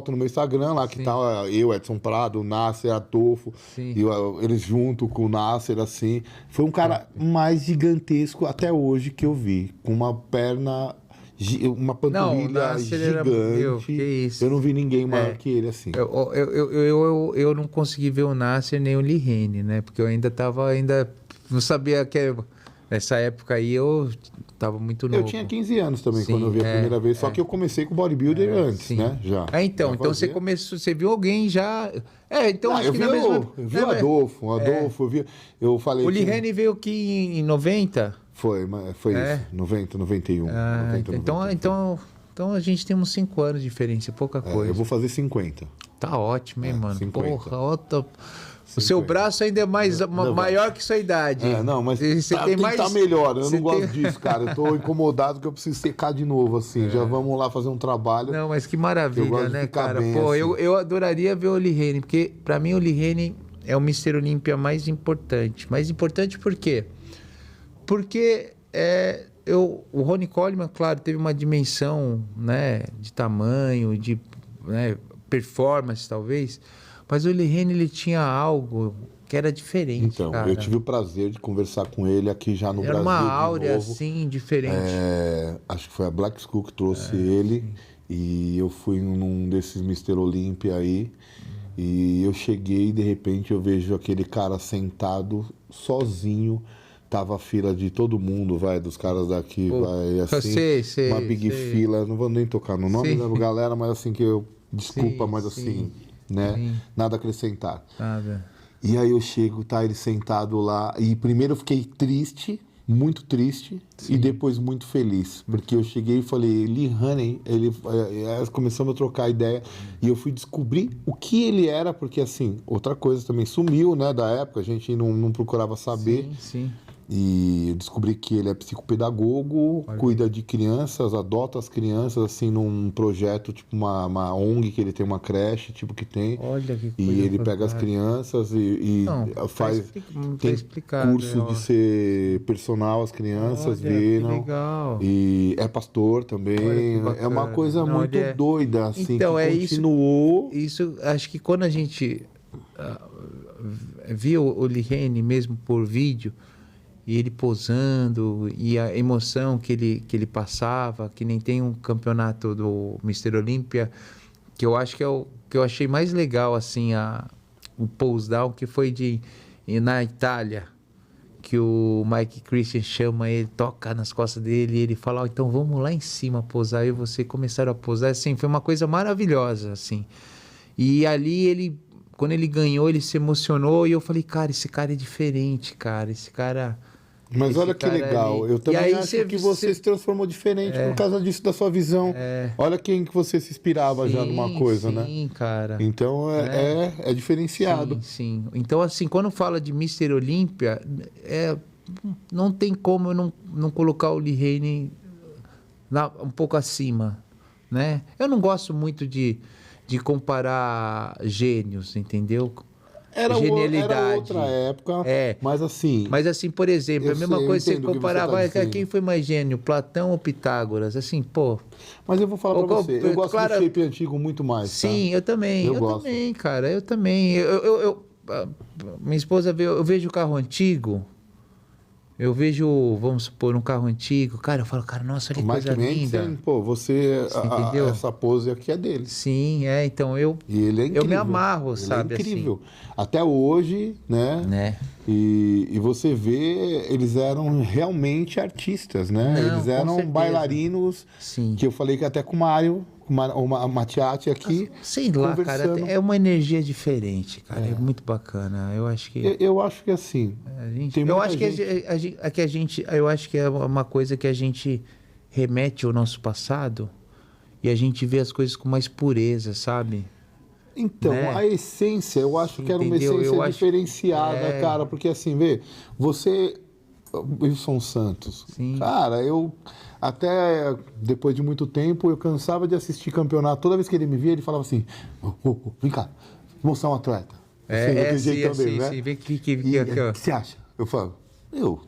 no meu Instagram lá, que tá eu, Edson Prado, o Nasser, Adolfo, e eles junto com o Nasser, assim. Foi um cara mais gigantesco até hoje que eu vi, com uma perna... Uma panturrilha gigante. Que isso? Eu não vi ninguém maior que ele assim. Eu não consegui ver o Nasser nem o Lihane, né? Porque eu ainda não sabia que nessa época aí eu tava muito novo. Eu tinha 15 anos também quando eu vi a primeira vez, só que eu comecei com bodybuilder antes, né? Já. Então você começou, você viu alguém já... então acho eu que vi na mesma... Eu vi o Adolfo, eu falei... O Lee Haney veio aqui em 90? Foi isso, 90, 91. 90, então a gente tem uns 5 anos de diferença, pouca coisa. Eu vou fazer 50. Tá ótimo, hein, mano? 50. Porra, o seu braço ainda é maior que sua idade. Não, mas você tem que estar melhor. Eu não gosto disso, cara. Eu tô incomodado que eu preciso secar de novo, assim. Já vamos lá fazer um trabalho. Não, mas que maravilha, né, cara? Bem, Pô, assim. eu adoraria ver o Lee Haney, porque pra mim o Lee Haney é o Mr. Olímpia mais importante. Mais importante por quê? Porque o Ronnie Coleman, claro, teve uma dimensão, né, de tamanho, de performance, talvez, mas o Lee Haney, ele tinha algo que era diferente, então, cara. eu tive o prazer de conversar com ele aqui já no Era Brasil. uma áurea, novo. assim, diferente. Acho que foi a Black School que trouxe ele. Sim. E eu fui num desses Mr. Olímpia aí. E eu cheguei e, de repente, eu vejo aquele cara sentado, sozinho. Tava a fila de todo mundo, dos caras daqui, assim. Sei, uma big fila. Não vou nem tocar no nome da galera, mas assim que eu... Desculpa, mas assim... né? Sim. Nada a acrescentar. Nada. E aí eu chego, tá ele sentado lá, e primeiro eu fiquei triste, muito triste, e depois muito feliz, porque eu cheguei e falei, Lee Haney, começamos a trocar ideia, e eu fui descobrir o que ele era, porque assim, outra coisa também sumiu, né, da época, a gente não procurava saber. Sim. E eu descobri que ele é psicopedagogo, cuida de crianças, adota as crianças, assim, num projeto, tipo uma ONG, que ele tem uma creche, tipo que tem. Olha que coisa. E ele pega as crianças e faz... Tem curso de ser personal, as crianças viram. Legal. E é pastor também. É uma coisa muito doida, assim, então, que continuou. Isso, acho que quando a gente viu o Lee Haney mesmo por vídeo, e ele posando, e a emoção que ele passava, que nem tem um campeonato do Mr. Olímpia, que eu acho que que eu achei mais legal, assim, o pose down, que foi na Itália, que o Mike Christian chama ele, toca nas costas dele, e ele fala, então vamos lá em cima posar, e você começaram a posar, assim, foi uma coisa maravilhosa, assim. E ali quando ele ganhou, ele se emocionou, e eu falei, cara, esse cara é diferente, cara, esse cara... Mas olha que legal, eu também acho que você se transformou diferente por causa disso, da sua visão. Olha quem que você se inspirava já numa coisa, né? Sim, cara. Então é diferenciado. Sim. Então, assim, quando fala de Mr. Olímpia, não tem como eu não colocar o Lee Haney um pouco acima, né? Eu não gosto muito de comparar gênios, entendeu? Era outra época, mas assim, por exemplo, a mesma coisa você comparava, quem foi mais gênio, Platão ou Pitágoras? Assim, pô... Mas eu vou falar pra você, eu gosto do shape antigo muito mais, Sim, tá? eu também. Eu também, cara, eu também. Minha esposa vê, eu vejo o carro antigo... Eu vejo, vamos supor, um carro antigo, cara, eu falo, cara, nossa, olha que coisa linda. Sim, pô, entendeu? Essa pose aqui é dele. Sim, então e ele é incrível. Eu me amarro, sabe? É incrível. Assim. Até hoje, né? E você vê, eles eram realmente artistas, né? Não, eles eram bailarinos, sim. Que eu falei que até com o Mário, uma Matiati aqui. Sei lá, cara, é uma energia diferente, cara. É muito bacana. Eu acho que. Eu acho que assim. Eu acho que é uma coisa que a gente remete ao nosso passado e a gente vê as coisas com mais pureza, sabe? Então, né? A essência, eu acho que era uma essência diferenciada, cara, porque assim, vê, você, Wilson Santos, cara, eu até depois de muito tempo eu cansava de assistir campeonato, toda vez que ele me via ele falava assim, vem cá, mostrar um atleta. Sim, vem aqui, ó. O que você acha? Eu falo,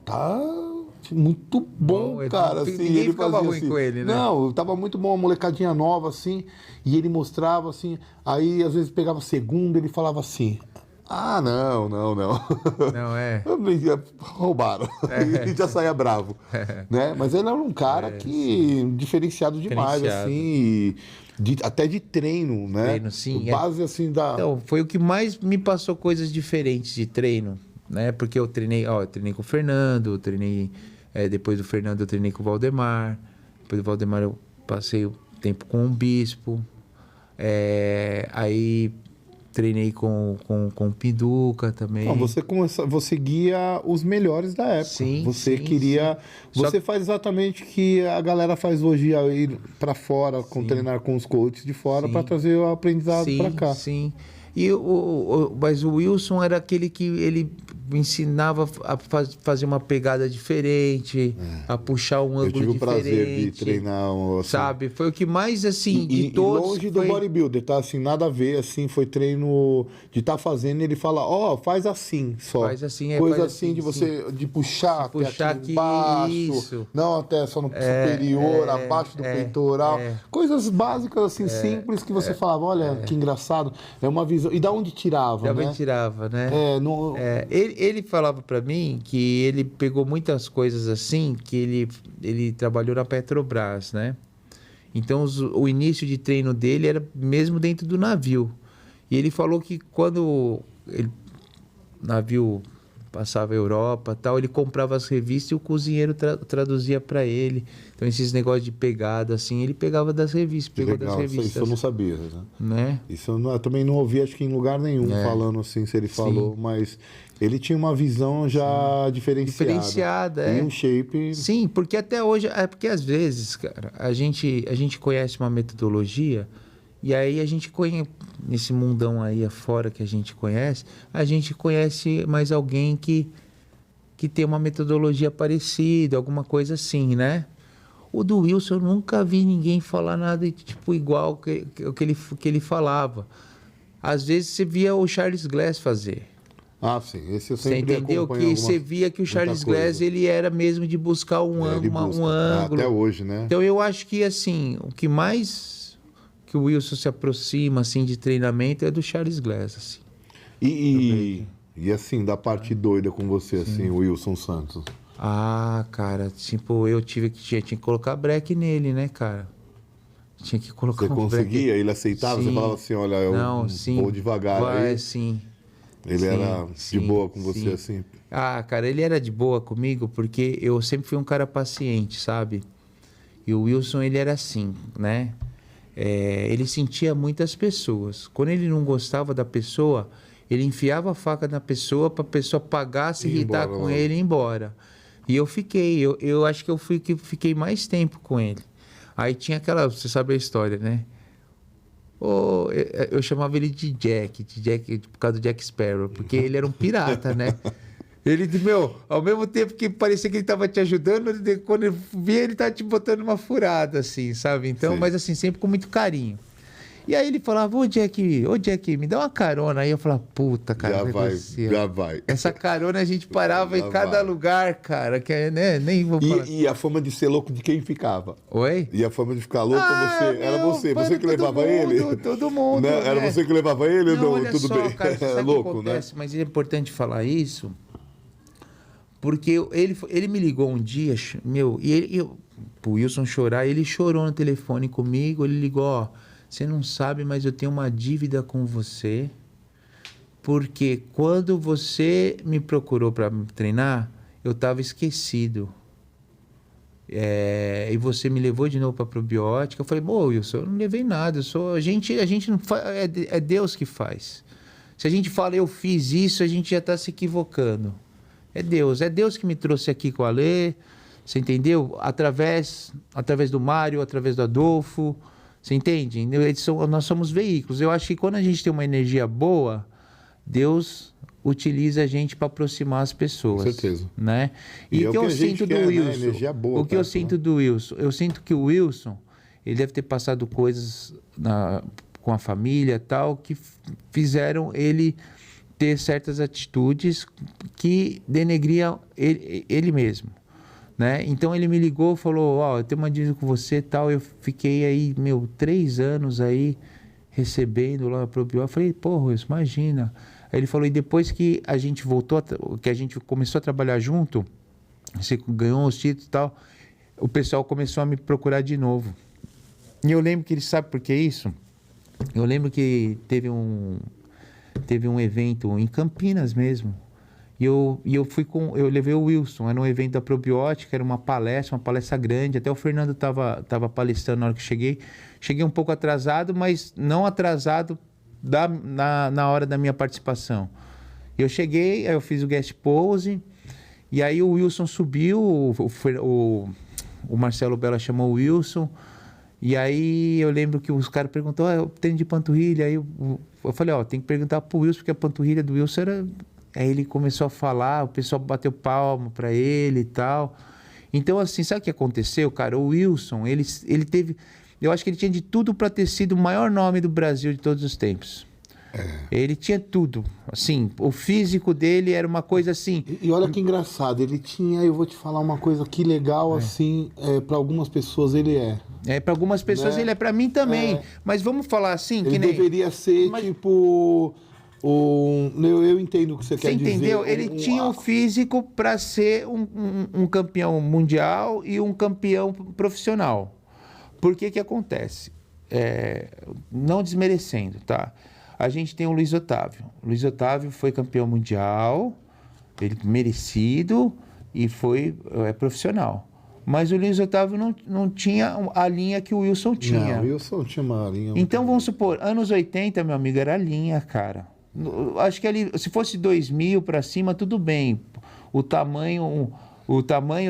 tá muito bom, cara. Assim, ninguém ele ficava ruim com ele, né? Não, tava muito bom, uma molecadinha nova, assim, e ele mostrava, assim, aí às vezes pegava segundo, ele falava assim, não. Roubaram. E já saía bravo. Né? Mas ele era um cara diferenciado demais, assim, até de treino, né? Treino, sim. Base, assim, da... Então, foi o que mais me passou coisas diferentes de treino, né? Porque eu treinei com o Fernando, eu treinei Depois do Fernando eu treinei com o Valdemar. Depois do Valdemar eu passei o tempo com o Bispo. Aí treinei com o Pinduca também. Não, você guia os melhores da época. Sim, você sim, queria. sim. Você faz exatamente o que a galera faz hoje, ir para fora, treinar com os coaches de fora para trazer o aprendizado para cá. Sim. Mas o Wilson era aquele que ele me ensinava a fazer uma pegada diferente, a puxar um ângulo diferente. Eu tive o prazer de treinar, assim, sabe? Foi o que mais, assim, de E todos... longe do bodybuilder, tá? Assim, nada a ver, assim, foi treino de estar fazendo, ele fala, faz assim só. Faz assim, coisa faz assim, assim, de você, de puxar até aqui embaixo, isso. Não até só no superior, abaixo do peitoral. Coisas básicas, assim, simples, que você falava, olha, que engraçado. É uma visão. E da onde tirava, da né? onde tirava, né? Ele falava para mim que ele pegou muitas coisas assim, que ele trabalhou na Petrobras, né? Então, o início de treino dele era mesmo dentro do navio. E ele falou que quando o navio passava a Europa, tal, ele comprava as revistas e o cozinheiro traduzia para ele. Então, esses negócios de pegada, assim, ele pegava das revistas, pegou legal, das revistas. Isso eu não sabia, né? Isso eu também não ouvi, acho que em lugar nenhum, falando assim, se ele falou, mas ele tinha uma visão já diferenciada. E um shape... Sim, porque até hoje... porque às vezes, cara, a gente conhece uma metodologia e aí a gente conhece... Nesse mundão aí afora que a gente conhece mais alguém que tem uma metodologia parecida, alguma coisa assim, né? O do Wilson, eu nunca vi ninguém falar nada tipo igual que ele falava. Às vezes você via o Charles Glass fazer. Ah, sim. Esse eu sempre Você entendeu? Que você via que o Charles Glass, ele era mesmo de buscar um ângulo. Até hoje, né? Então eu acho que, assim, o que mais que o Wilson se aproxima, assim, de treinamento é do Charles Glass, assim. E assim, da parte doida com você, assim, o Wilson Santos. Ah, cara, tipo, eu tinha que colocar break nele, né, cara? Tinha que colocar Você conseguia? Ele aceitava? Sim. Você falava assim, olha, eu vou devagar aí. Sim. Ele era de boa com você, assim? Ah, cara, ele era de boa comigo porque eu sempre fui um cara paciente, sabe? E o Wilson, ele era assim, né? Ele sentia muitas pessoas. Quando ele não gostava da pessoa, ele enfiava a faca na pessoa para a pessoa pagar, se irritar com ele e ir embora. E eu fiquei, eu acho que eu fiquei mais tempo com ele. Aí tinha aquela, você sabe a história, né? Eu chamava ele de Jack por causa do Jack Sparrow, porque ele era um pirata, né? Ele, ao mesmo tempo que parecia que ele estava te ajudando, quando eu via, ele estava te botando uma furada, assim, sabe? Então, mas assim, sempre com muito carinho. E aí ele falava, ô Jack, me dá uma carona. Aí eu falava, puta, cara, já vai. Essa carona a gente parava em cada lugar, cara, que né? Nem vou falar. E a fama de ser louco de quem ficava? Oi? E a fama de ficar louco, era você que levava ele? Todo mundo. Não, era você que levava ele? Não, olha tudo só, bem. Cara, sabe louco, o que acontece? Né? Mas é importante falar isso, porque ele me ligou um dia, e o Wilson chorar, ele chorou no telefone comigo, ele ligou, você não sabe, mas eu tenho uma dívida com você, porque quando você me procurou para me treinar, eu estava esquecido. E você me levou de novo para probiótica. Eu falei, Wilson, eu não levei nada, a gente não faz, é Deus que faz. Se a gente fala, eu fiz isso, a gente já está se equivocando. É Deus que me trouxe aqui com o Alê, você entendeu? Através do Mário, através do Adolfo, você entende? Nós somos veículos. Eu acho que quando a gente tem uma energia boa, Deus utiliza a gente para aproximar as pessoas. Com certeza. Né? E o que eu sinto do Wilson, né? Energia boa, o que eu sinto do Wilson, eu sinto que o Wilson, ele deve ter passado coisas com a família e tal, que fizeram ele ter certas atitudes que denegriam ele mesmo. Né? Então ele me ligou e falou, eu tenho uma dívida com você e tal. Eu fiquei aí, 3 anos aí recebendo lá na probiótica. Eu falei, Wilson, imagina. Aí ele falou, e depois que a gente voltou, que a gente começou a trabalhar junto, você ganhou os títulos e tal, o pessoal começou a me procurar de novo. E eu lembro que ele sabe por que isso? Eu lembro que teve um evento em Campinas mesmo, Eu levei o Wilson, era um evento da Probiótica, era uma palestra grande, até o Fernando tava palestrando na hora que cheguei. Cheguei um pouco atrasado, mas não atrasado na hora da minha participação. Eu cheguei, aí eu fiz o guest pose, e aí o Wilson subiu, o Marcelo Bella chamou o Wilson, e aí eu lembro que os caras perguntaram, eu treino de panturrilha, aí eu falei, tem que perguntar pro Wilson, porque a panturrilha do Wilson era... Aí ele começou a falar, o pessoal bateu palma pra ele e tal. Então, assim, sabe o que aconteceu, cara? O Wilson, ele teve... Eu acho que ele tinha de tudo para ter sido o maior nome do Brasil de todos os tempos. Ele tinha tudo. Assim, o físico dele era uma coisa assim... E olha que engraçado, ele tinha... Eu vou te falar uma coisa que legal, assim, para algumas pessoas ele é. Para algumas pessoas ele é, para mim também. Mas vamos falar assim, ele que nem... deveria ser, tipo... Eu entendo o que você quer dizer. Você entendeu? Ele tinha um físico para ser um campeão mundial e um campeão profissional. Por que acontece? Não desmerecendo, tá? A gente tem o Luiz Otávio. O Luiz Otávio foi campeão mundial, ele merecido e foi profissional. Mas o Luiz Otávio não tinha a linha que o Wilson tinha. Não, o Wilson tinha uma linha. Então vamos supor, anos 80, meu amigo, era a linha, cara. Acho que ali, se fosse 2000 para cima, tudo bem. O tamanho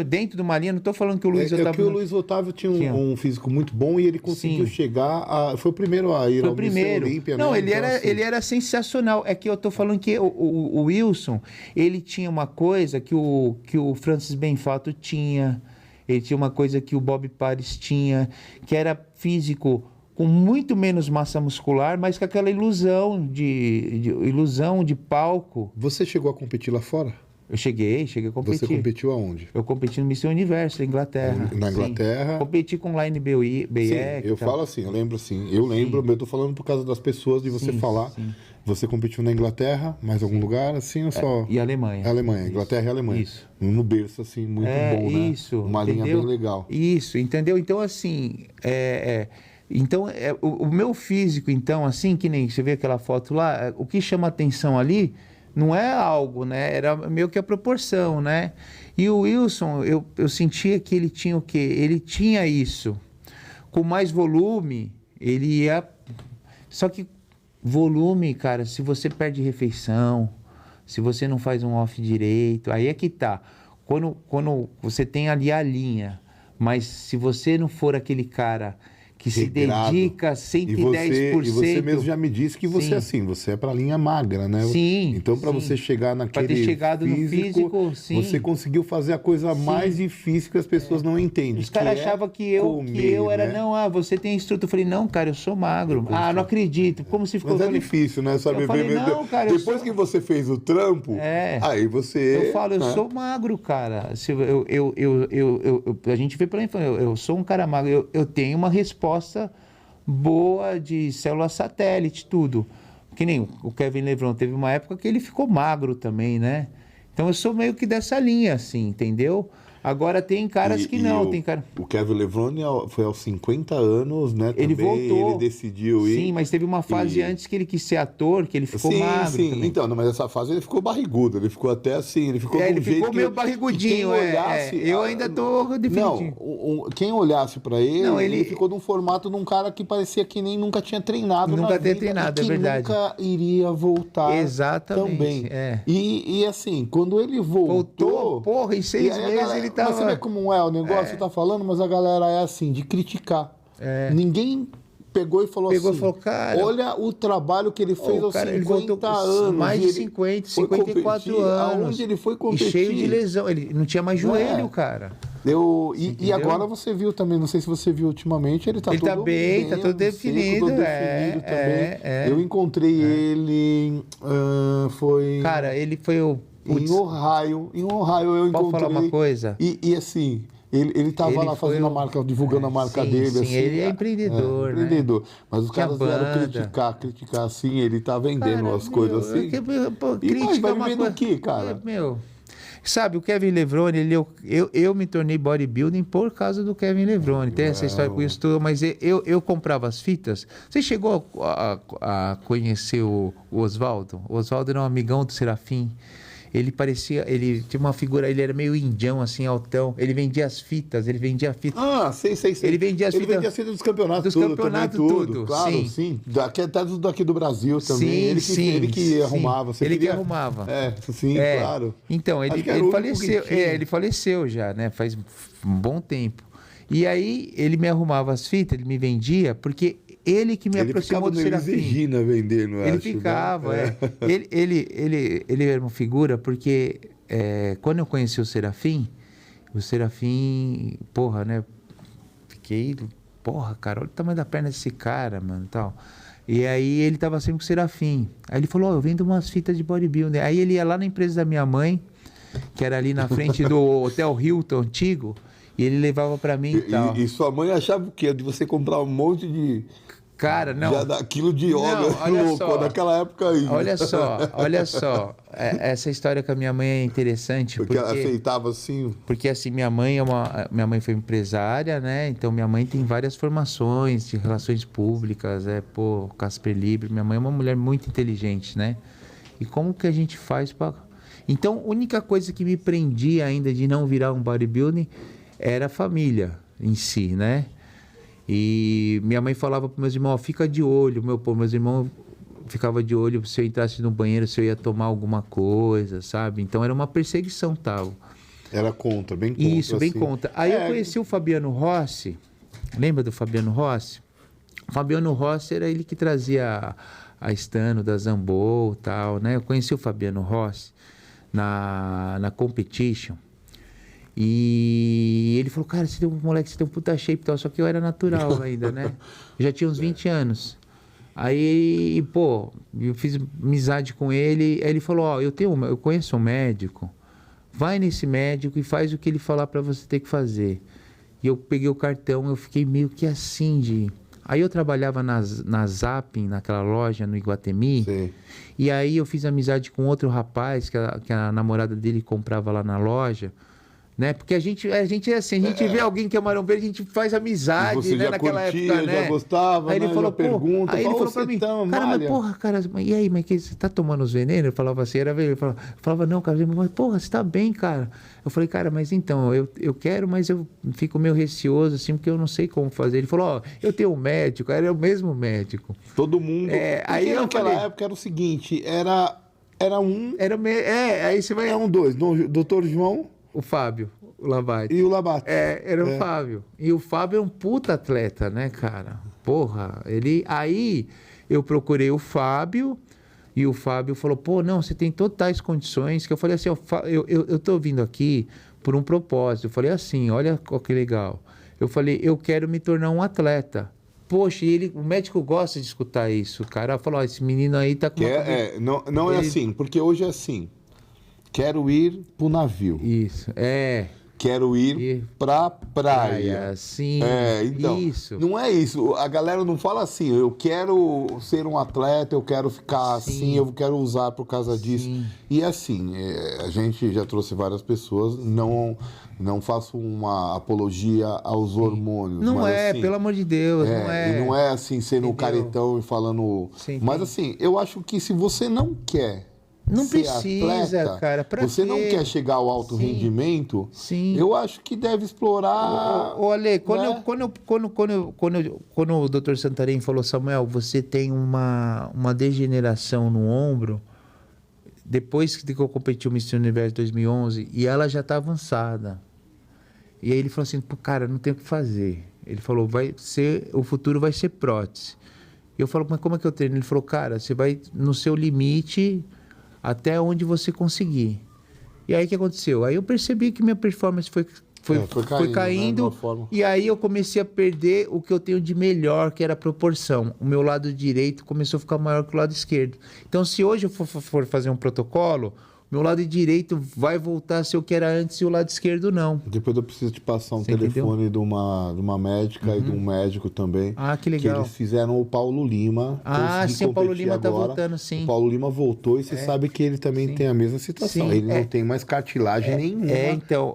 dentro de uma linha, não estou falando que o Luiz Otávio... que o Luiz Otávio tinha um físico muito bom e ele conseguiu chegar foi o primeiro a ir ao Mister Olímpia, né? Não, ele era sensacional. É que eu estou falando que o Wilson, ele tinha uma coisa que o Francis Benfato tinha, ele tinha uma coisa que o Bob Paris tinha, que era físico com muito menos massa muscular, mas com aquela ilusão de palco. Você chegou a competir lá fora? Eu cheguei a competir. Você competiu aonde? Eu competi no Mister Universo, na Inglaterra. Na Inglaterra? Sim. Competi com Line BE. Sim, eu falo assim, eu lembro assim. Eu lembro, eu tô falando por causa das pessoas, de você falar. Sim. Você competiu na Inglaterra, mais algum lugar, assim, ou só... E Alemanha. Alemanha, Inglaterra e Alemanha. Isso. No berço, assim, muito bom, né? Isso. Uma linha bem legal. Isso, entendeu? Então, assim, Então, o meu físico, então, assim, que nem você vê aquela foto lá, o que chama atenção ali não é algo, né? Era meio que a proporção, né? E o Wilson, eu sentia que ele tinha o quê? Ele tinha isso. Com mais volume, ele ia... Só que volume, cara, se você perde refeição, se você não faz um off direito, aí é que tá. Quando você tem ali a linha, mas se você não for aquele cara que regrado, se dedica 110%. E você mesmo já me disse que você assim, você é para linha magra, né? Sim. Então, para você chegar naquele ter chegado físico, no físico, você conseguiu fazer a coisa mais difícil que as pessoas não entendem. Os caras achavam que eu era, né? Você tem instrutor. Eu falei, não, cara, eu sou magro. Não acredito. Como se ficou... Mas é difícil, né? Saber não, cara, depois que você fez o trampo, aí você... Eu falo, eu sou magro, cara. A gente vê pra mim, eu sou um cara magro. Eu tenho uma resposta boa de célula satélite, tudo. Que nem o Kevin Levron teve uma época que ele ficou magro também, né? Então eu sou meio que dessa linha, assim, entendeu? Agora tem caras que não, tem cara... O Kevin Levron foi aos 50 anos, né? Ele também, voltou. Ele decidiu ir. Sim, mas teve uma fase antes que ele quis ser ator, que ele ficou magro. Sim, também. Então, mas essa fase ele ficou barrigudo, ele ficou até assim, ele ficou ele ficou meio barrigudinho, Eu ainda tô definindo. Não, quem olhasse pra ele, ele ficou num formato de um cara que parecia que nem nunca tinha treinado nunca tinha treinado, é verdade. Nunca iria voltar. Exatamente. Também. E assim, quando ele voltou... Porra, em 6 meses ele tava... Mas você vê como é o negócio, tá falando, mas a galera é assim, de criticar. Ninguém pegou e falou assim, cara, olha o trabalho que ele fez aos 50 anos. Mais de 50, 54 anos. Aonde ele foi competir. E cheio de lesão. Ele não tinha mais joelho, cara. E agora você viu também, não sei se você viu ultimamente, ele tá todo bem, tá todo definido. Todo definido também. Eu encontrei ele, foi... Cara, ele foi o... Em Ohio eu encontrei. Posso falar uma coisa? E assim, ele tava lá fazendo a marca, divulgando a marca dele. Sim, assim, ele é empreendedor, né? Empreendedor. Mas os caras vieram criticar assim, ele tá vendendo as coisas assim. Crítica vai vender o quê, cara? Sabe, o Kevin Levrone, eu me tornei bodybuilding por causa do Kevin Levrone. Tem essa história com isso tudo, mas eu comprava as fitas. Você chegou a conhecer o Oswaldo? O Oswaldo era um amigão do Serafim. Ele tinha uma figura, ele era meio indião, assim, altão. Ele vendia as fitas, ele vendia fitas. Ah, sei. Ele vendia as fitas dos campeonatos, dos campeonatos, tudo. Claro, sim. Até daqui do Brasil também. Ele que arrumava. Ele que arrumava. Sim, claro. Então, ele faleceu. Ele faleceu já, né? Faz um bom tempo. E aí, ele me arrumava as fitas, ele me vendia, porque ele que me aproximou do Serafim. Ele ficava vendendo, Ele ficava, né? Ele era uma figura, porque quando eu conheci o Serafim, porra, né? Fiquei, porra, cara, olha o tamanho da perna desse cara, mano, tal. E aí ele tava sempre com o Serafim. Aí ele falou, eu vendo umas fitas de bodybuilding. Aí ele ia lá na empresa da minha mãe, que era ali na frente do Hotel Hilton antigo, e ele levava pra mim e tal. E sua mãe achava o quê? De você comprar um monte de... Cara, não. Já dá quilo de óleo louco, naquela época aí. Olha só. Essa história com a minha mãe é interessante. Porque ela aceitava assim. Porque assim, minha mãe foi empresária, né? Então minha mãe tem várias formações de relações públicas, Casper Libre. Minha mãe é uma mulher muito inteligente, né? E como que a gente faz para... Então, a única coisa que me prendia ainda de não virar um bodybuilding era a família em si, né? E minha mãe falava para meus irmãos, fica de olho, meus irmãos ficavam de olho se eu entrasse no banheiro, se eu ia tomar alguma coisa, sabe? Então era uma perseguição tal. Era contra, bem contra. Isso, bem contra. Aí eu conheci o Fabiano Rossi, lembra do Fabiano Rossi? O Fabiano Rossi era ele que trazia a Stano da Zambou e tal, né? Eu conheci o Fabiano Rossi na Competition. E ele falou, cara, você tem um moleque, você tem um puta shape e tal, só que eu era natural ainda, né? Eu já tinha uns 20 anos. Aí, pô, eu fiz amizade com ele, aí ele falou, eu conheço um médico, vai nesse médico e faz o que ele falar pra você ter que fazer. E eu peguei o cartão, eu fiquei meio que assim Aí eu trabalhava na Zapping, naquela loja no Iguatemi. Sim. E aí eu fiz amizade com outro rapaz, que a namorada dele comprava lá na loja. Né? Porque a gente é assim, a gente vê alguém que é Marão Verde, a gente faz amizade, você né? Já naquela curtia, época, né? Já gostava, aí ele né? falou, pergunta, aí ele falou pra mim, cara, mas porra, cara, e aí, mas que você tá tomando os venenos? Eu falava assim, ele falava, não, cara, mas porra, você tá bem, cara. Eu falei, cara, mas então, eu quero, mas eu fico meio receoso, assim, porque eu não sei como fazer. Ele falou, eu tenho um médico, era o mesmo médico. Todo mundo. Aí naquela época era o seguinte, era um. Aí você vai. Era dois, doutor João. O Fábio. O Labate. E o Labate. Era o Fábio. E o Fábio é um puta atleta, né, cara? Porra, Aí eu procurei o Fábio e o Fábio falou, pô, não, você tem totais condições. Que eu falei assim, eu tô vindo aqui por um propósito. Eu falei assim, olha que legal. Eu falei, eu quero me tornar um atleta. Poxa, o médico gosta de escutar isso. O cara falou, esse menino aí tá com... Não é assim, porque hoje é assim. Quero ir pro navio. Isso, Quero ir pra praia. Sim, então, isso. Não é isso. A galera não fala assim, eu quero ser um atleta, eu quero ficar assim, eu quero usar por causa disso. E assim, a gente já trouxe várias pessoas, não faço uma apologia aos hormônios. Não mas, assim, pelo amor de Deus, não é. E não é assim, sendo um caretão e falando... Mas assim, eu acho que se você não quer... Não precisa, atleta, cara. Pra você não quer chegar ao alto rendimento? Sim. Eu acho que deve explorar. Olha, quando o Dr. Santarém falou, Samuel, você tem uma degeneração no ombro, depois que eu competi o Miss Universo 2011, e ela já está avançada. E aí ele falou assim, pô, cara, não tem o que fazer. Ele falou, o futuro vai ser prótese. E eu falo, mas como é que eu treino? Ele falou, cara, você vai no seu limite até onde você conseguir. E aí o que aconteceu? Aí eu percebi que minha performance foi caindo, né, e aí eu comecei a perder o que eu tenho de melhor, que era a proporção. O meu lado direito começou a ficar maior que o lado esquerdo. Então, se hoje eu for fazer um protocolo, meu lado direito vai voltar a ser o que era antes e o lado esquerdo não. Depois eu preciso te passar um telefone de uma médica e de um médico também. Ah, que legal. Que eles fizeram o Paulo Lima. Sim, o Paulo Lima tá voltando, sim. O Paulo Lima voltou e você sabe que ele também tem a mesma situação. Sim, ele não tem mais cartilagem nenhuma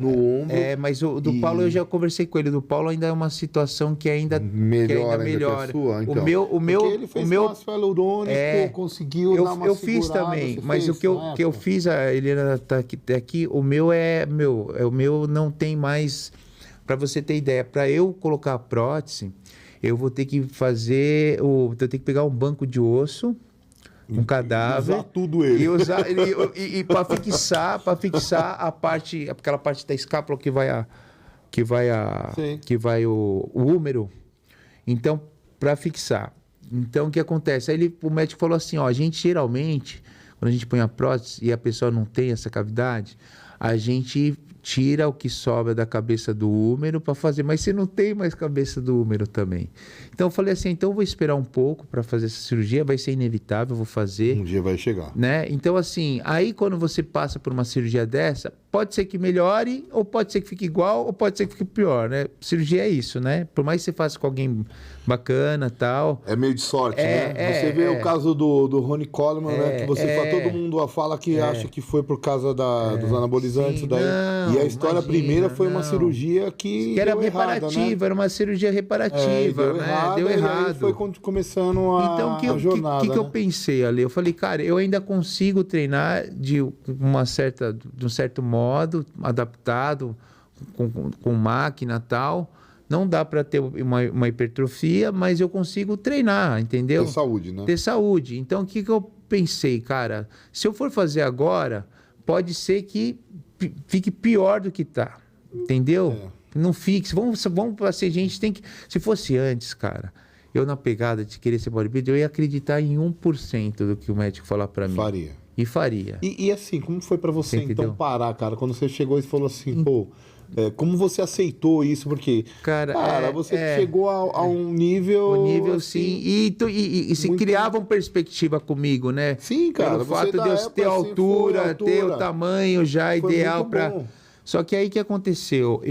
no ombro. Mas o do Paulo eu já conversei com ele. Do Paulo ainda é uma situação que ainda melhora. Sua, então. Porque ele fez ácido hialurônico, conseguiu dar uma eu fiz também, mas o que eu fiz a Helena tá aqui, o meu o meu não tem mais, para você ter ideia, para eu colocar a prótese, eu vou ter que fazer, eu tenho que pegar um banco de osso, um cadáver, usar tudo ele. E para fixar a parte, aquela parte da escápula que vai o úmero. Então, para fixar. Então, o que acontece? Aí o médico falou assim, ó, a gente geralmente, quando a gente põe a prótese e a pessoa não tem essa cavidade, a gente tira o que sobra da cabeça do úmero para fazer, mas você não tem mais cabeça do úmero também. Então eu falei assim, então eu vou esperar um pouco para fazer essa cirurgia, vai ser inevitável, eu vou fazer. Um dia vai chegar. Né? Então assim, aí quando você passa por uma cirurgia dessa, pode ser que melhore, ou pode ser que fique igual, ou pode ser que fique pior, né? Cirurgia é isso, né? Por mais que você faça com alguém bacana, tal. É meio de sorte, né? Você vê o caso do Ronnie Coleman, né? Que todo mundo fala que acha que foi por causa dos anabolizantes, sim, daí. Não, e a história primeira foi uma cirurgia que era deu reparativa, errada, né? era uma cirurgia reparativa, deu errado. E aí foi começando a jornada. Então, o que eu pensei ali? Eu falei, cara, eu ainda consigo treinar de um certo modo, adaptado, com máquina e tal. Não dá para ter uma hipertrofia, mas eu consigo treinar, entendeu? Ter saúde, né? Ter saúde. Então, o que eu pensei, cara? Se eu for fazer agora, pode ser que fique pior do que tá, entendeu? Não fique. Vamos ser gente, tem que... Se fosse antes, cara, eu na pegada de querer ser bodybuilder, eu ia acreditar em 1% do que o médico falar para mim. Faria. E faria. E assim, como foi para você então parar, cara? Quando você chegou e falou assim, pô... como você aceitou isso? Porque, cara, você chegou a um nível... Um nível, assim, sim. E se criavam perspectiva comigo, né? Sim, cara. Pelo fato de eu ter altura, ter o tamanho já ideal para... Só que aí o que aconteceu?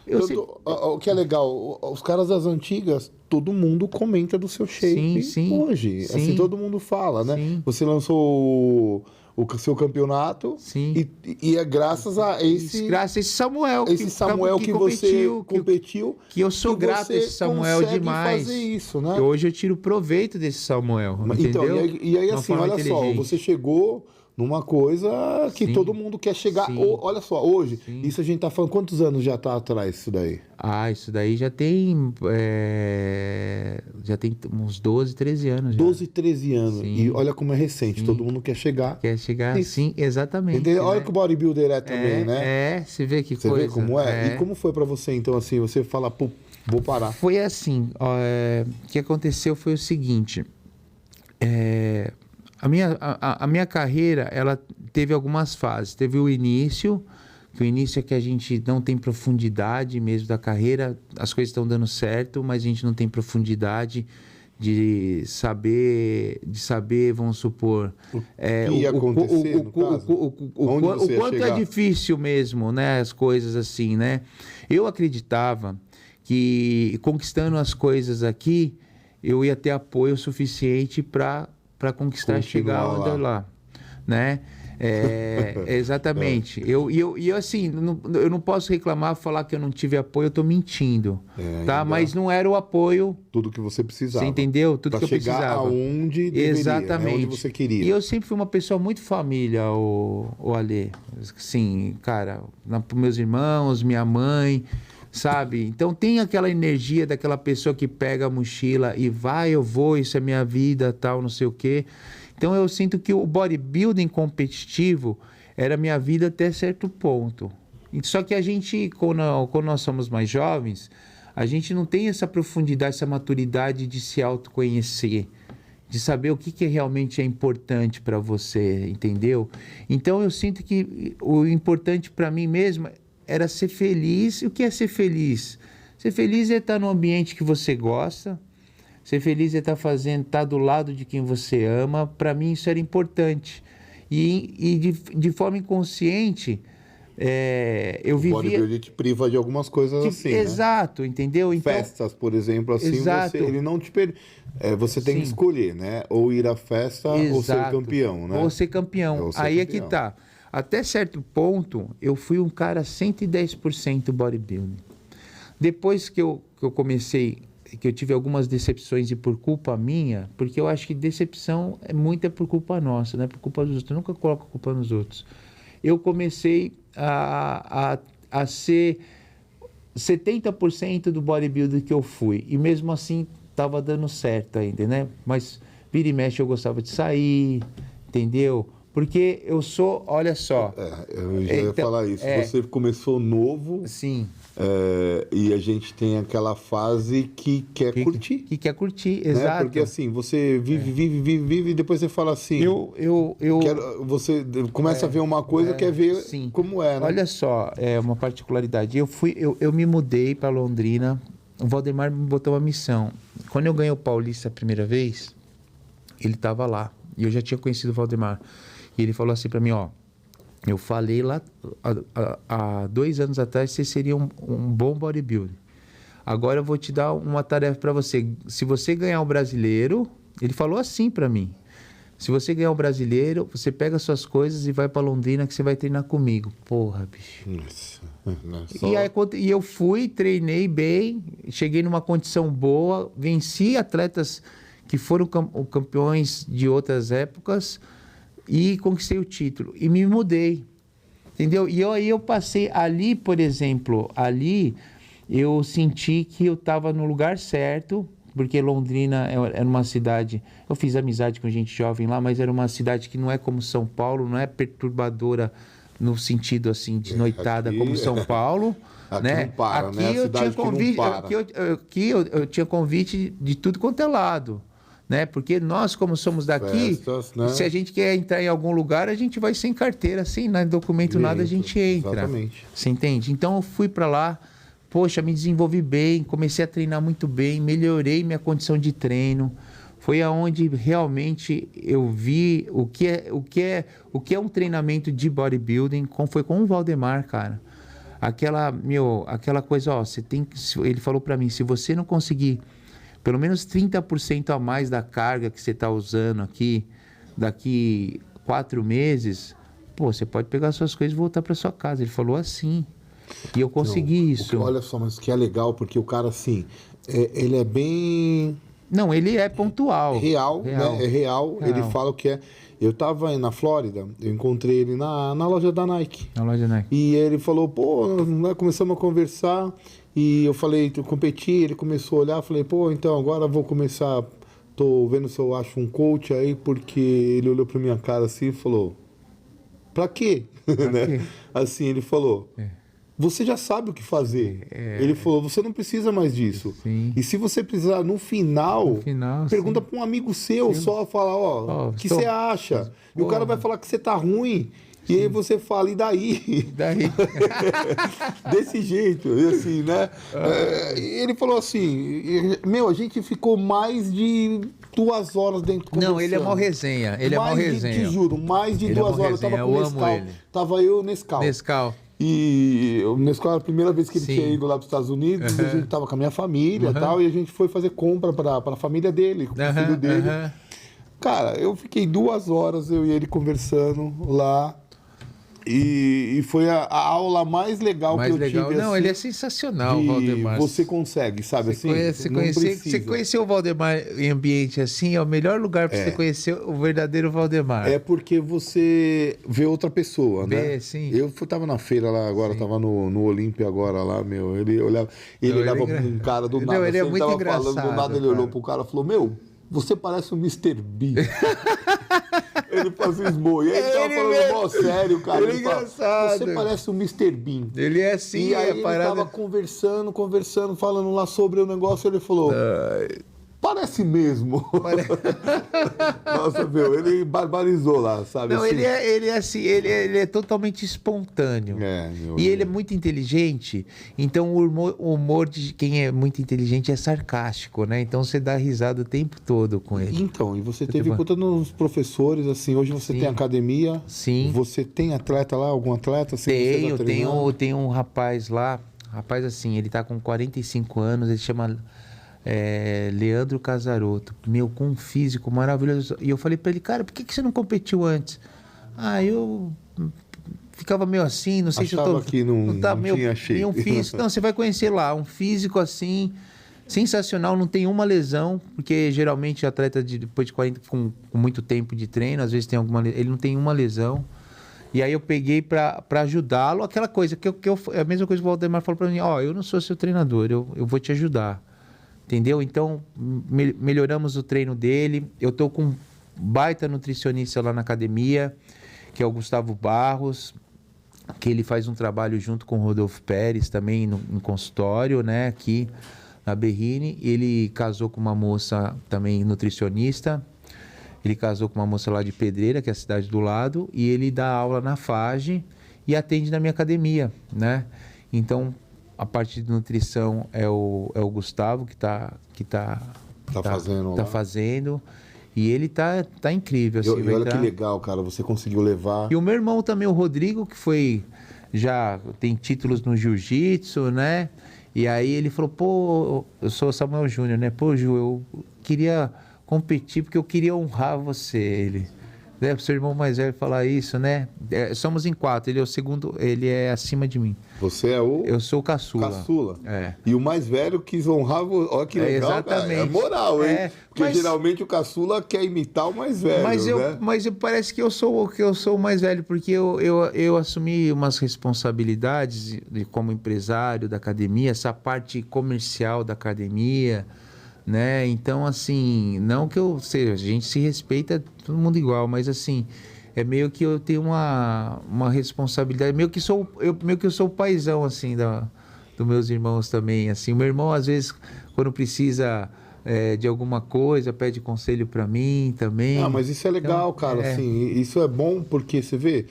O que é legal, os caras das antigas, todo mundo comenta do seu shape hoje. Sim, assim, todo mundo fala, né? Sim. Você lançou o seu campeonato e é graças a esse... Graças a esse Samuel. Que você competiu. Que eu sou grato a esse Samuel demais. Fazer isso, né? Hoje eu tiro proveito desse Samuel, entendeu? Então, e aí assim, olha só, você chegou... numa coisa que todo mundo quer chegar. Olha só, hoje, isso a gente tá falando, quantos anos já tá atrás isso daí? Isso daí já tem uns 12, 13 anos. 12, 13 anos. Sim. E olha como é recente, todo mundo quer chegar. Quer chegar, sim, exatamente. Entendeu? Olha que o bodybuilder é também, né? Você vê que coisa. Você vê como é? E como foi pra você, então, assim, você fala, pô, vou parar. Foi assim, o que aconteceu foi o seguinte, a minha carreira, ela teve algumas fases. Teve o início, que o início é que a gente não tem profundidade mesmo da carreira, as coisas estão dando certo, mas a gente não tem profundidade de saber, vamos supor... O que ia acontecer, no caso? O quanto é difícil mesmo, né? As coisas assim, né? Eu acreditava que conquistando as coisas aqui, eu ia ter apoio suficiente para conquistar, chegar onde lá, né? Exatamente. Eu assim, eu não posso reclamar, falar que eu não tive apoio, eu tô mentindo, tá? Mas não era o apoio... Tudo que você precisava. Você entendeu? Tudo que eu precisava. Chegar aonde deveria, exatamente. Né? Onde você queria. E eu sempre fui uma pessoa muito família, o Alê. Sim, cara, meus irmãos, minha mãe... Sabe? Então tem aquela energia daquela pessoa que pega a mochila e vai, eu vou, isso é minha vida, tal, não sei o quê. Então eu sinto que o bodybuilding competitivo era minha vida até certo ponto. Só que a gente, quando nós somos mais jovens, a gente não tem essa profundidade, essa maturidade de se autoconhecer, de saber o que realmente é importante para você, entendeu? Então eu sinto que o importante para mim mesmo era ser feliz. E o que é ser feliz? Ser feliz é estar num ambiente que você gosta. Ser feliz é estar do lado de quem você ama. Para mim isso era importante. E de forma inconsciente, eu vivia... O bodybuilding te priva de algumas coisas assim, exato, né? Entendeu? Então, festas, por exemplo, assim, ele não te você tem que escolher, né? Ou ir à festa ou ser campeão, né? Ou ser campeão. Aí é que tá. Até certo ponto, eu fui um cara 110% bodybuilding. Depois que eu comecei que eu tive algumas decepções e por culpa minha, porque eu acho que decepção é por culpa nossa, não é por culpa dos outros. Eu nunca coloco a culpa nos outros. Eu comecei a ser 70% do bodybuilder que eu fui, e mesmo assim estava dando certo ainda, né? Mas vira e mexe eu gostava de sair, entendeu? Porque eu sou, olha só... eu já ia falar isso. Você começou novo. Sim. E a gente tem aquela fase que quer curtir. Que quer curtir, exato. Né? Porque assim, você vive, e depois você fala assim... você começa a ver uma coisa, quer ver como é, né? Olha só, uma particularidade. Eu me mudei para Londrina, o Valdemar me botou uma missão. Quando eu ganhei o Paulista a primeira vez, ele estava lá. E eu já tinha conhecido o Valdemar. E ele falou assim para mim, ó... Eu falei lá há 2 anos atrás que você seria um bom bodybuilder. Agora eu vou te dar uma tarefa para você. Se você ganhar o brasileiro, ele falou assim para mim. Se você ganhar o brasileiro, você pega suas coisas e vai para Londrina que você vai treinar comigo. Porra, bicho. Nossa. E eu fui, treinei bem, cheguei numa condição boa, venci atletas que foram campeões de outras épocas, e conquistei o título. E me mudei. Entendeu? E aí eu passei ali, por exemplo, eu senti que eu estava no lugar certo, porque Londrina era uma cidade... Eu fiz amizade com gente jovem lá, mas era uma cidade que não é como São Paulo, não é perturbadora no sentido assim de noitada como São Paulo. Aqui né? não para, aqui né? eu tinha convite, aqui eu tinha convite de tudo quanto é lado. Né? Porque nós, como somos daqui, festas, né? Se a gente quer entrar em algum lugar, a gente vai sem carteira, sem documento, nada, a gente entra. Exatamente. Você entende? Então eu fui para lá, poxa, me desenvolvi bem, comecei a treinar muito bem, melhorei minha condição de treino. Foi aonde realmente eu vi o que é um treinamento de bodybuilding, foi com o Valdemar, cara. Aquela coisa, ó, ele falou para mim, se você não conseguir pelo menos 30% a mais da carga que você está usando aqui, daqui 4 meses, pô, você pode pegar suas coisas e voltar para sua casa. Ele falou assim. E eu consegui isso. Olha só, mas que é legal, porque o cara, assim, ele é bem... Não, ele é pontual. Real, né? É real. Ele fala o que é... Eu tava na Flórida, eu encontrei ele na loja da Nike. Na loja da Nike. E ele falou, pô, nós começamos a conversar... E eu falei, eu competi, ele começou a olhar, falei, pô, então agora vou começar, tô vendo se eu acho um coach aí, porque ele olhou pra minha cara assim e falou, pra quê? Né? Assim, ele falou, você já sabe o que fazer. Ele falou, você não precisa mais disso. Sim. E se você precisar, no final pergunta para um amigo seu, só falar, ó, o que você acha? E o cara vai falar que você tá ruim. E aí você fala, e daí? Desse jeito, assim, né? Ele falou assim, a gente ficou mais de 2 horas dentro conversando. Não, ele é mó resenha, Te juro, mais de 2 horas. Eu tava com o Nescau. Tava eu, Nescau. E o Nescau era a primeira vez que ele tinha ido lá para os Estados Unidos, a gente tava com a minha família e tal, e a gente foi fazer compra para a família dele, com o filho dele. Cara, eu fiquei 2 horas, eu e ele conversando lá. E foi a aula mais legal que eu tive. Não, assim, ele é sensacional, o Valdemar. Você consegue, sabe assim? Você conheceu o Valdemar em ambiente assim, é o melhor lugar para você conhecer o verdadeiro Valdemar. É porque você vê outra pessoa, né? Sim. Eu tava na feira lá agora, tava no Olímpia agora lá, meu. Ele olhava pra um cara do nada. Não, ele é assim, muito tava engraçado. Falando, do nada ele olhou pro cara e falou, meu, você parece o Mr. Bean. Ele fascismou. E aí ele tava falando mó sério, cara. Ele é engraçado. Você parece o Mr. Bean. Ele é assim, e aí ele tava conversando, falando lá sobre o negócio, ele falou... Parece mesmo. Nossa, meu, ele barbarizou lá, sabe? Não, assim. ele é assim, ele é totalmente espontâneo. E ele é muito inteligente, então o humor de quem é muito inteligente é sarcástico, né? Então você dá risada o tempo todo com ele. Então, e você teve conta nos professores, assim, hoje você tem academia. Sim. Você tem atleta lá, algum atleta? Assim, tenho um rapaz lá, assim, ele tá com 45 anos, ele chama... Leandro Casarotto, com um físico maravilhoso. E eu falei para ele, cara, por que você não competiu antes? Eu ficava meio assim, não sei se eu tô... que não tinha shape. Um físico. Não, você vai conhecer lá, um físico assim, Sensacional, não tem uma lesão, porque geralmente atleta depois de 40, com muito tempo de treino, às vezes tem alguma lesão, ele não tem uma lesão. E aí eu peguei para ajudá-lo, aquela coisa a mesma coisa que o Valdemar falou para mim, eu não sou seu treinador, eu vou te ajudar. Entendeu? Então, melhoramos o treino dele. Eu tô com um baita nutricionista lá na academia, que é o Gustavo Barros, que ele faz um trabalho junto com o Rodolfo Pérez também no consultório, né, aqui na Berrini. Ele casou com uma moça também nutricionista. Ele casou com uma moça lá de Pedreira, que é a cidade do lado, e ele dá aula na FAGE e atende na minha academia, né? Então, a parte de nutrição é o Gustavo que tá fazendo. E ele tá incrível. Assim, e olha que legal, cara, você conseguiu levar. E o meu irmão também, o Rodrigo, que já tem títulos no jiu-jitsu, né? E aí ele falou, pô, eu sou Samuel Júnior, né? Pô, Ju, eu queria competir porque eu queria honrar você. Ele, né? O seu irmão mais velho falar isso, né? Somos em 4, ele é o segundo, ele é acima de mim. Você é o... Eu sou o caçula. Caçula. É. E o mais velho quis honrar... Olha que legal, exatamente. Cara. É moral, hein? Porque geralmente o caçula quer imitar o mais velho, mas parece que eu sou o mais velho, porque eu assumi umas responsabilidades como empresário da academia, essa parte comercial da academia, né? Então, assim, não que eu seja, a gente se respeita, todo mundo igual, mas assim, é meio que eu tenho uma responsabilidade, meio que eu sou o paizão, assim, dos meus irmãos também, assim. O meu irmão, às vezes, quando precisa de alguma coisa, pede conselho para mim também. Ah, mas isso é legal, então, cara, assim, isso é bom porque, você vê,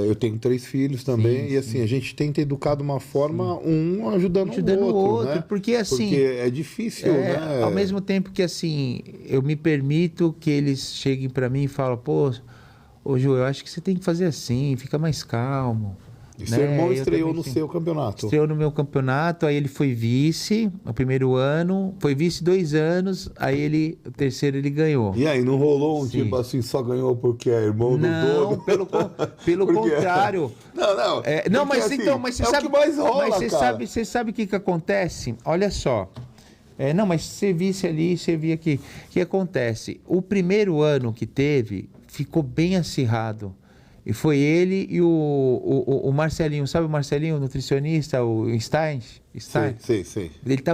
eu tenho 3 filhos também, e assim, a gente tenta educar de uma forma, um ajudando o outro, né? Porque assim... Porque é difícil, né? Ao mesmo tempo que assim, eu me permito que eles cheguem para mim e falem, pô, Ju, eu acho que você tem que fazer assim, fica mais calmo. E seu irmão estreou no seu campeonato? Estreou no meu campeonato, aí ele foi vice no primeiro ano, foi vice 2 anos, aí o terceiro ele ganhou. E aí, não rolou um tipo assim, só ganhou porque é irmão do dono? Não, pelo contrário. Não, mas assim, então, mas você sabe o que mais rola, mas você sabe o que acontece? Olha só. Não, mas você visse ali, você via aqui. O que acontece? O primeiro ano que teve, ficou bem acirrado. E foi ele e o Marcelinho, sabe o Marcelinho, o nutricionista, o Stein? Sei.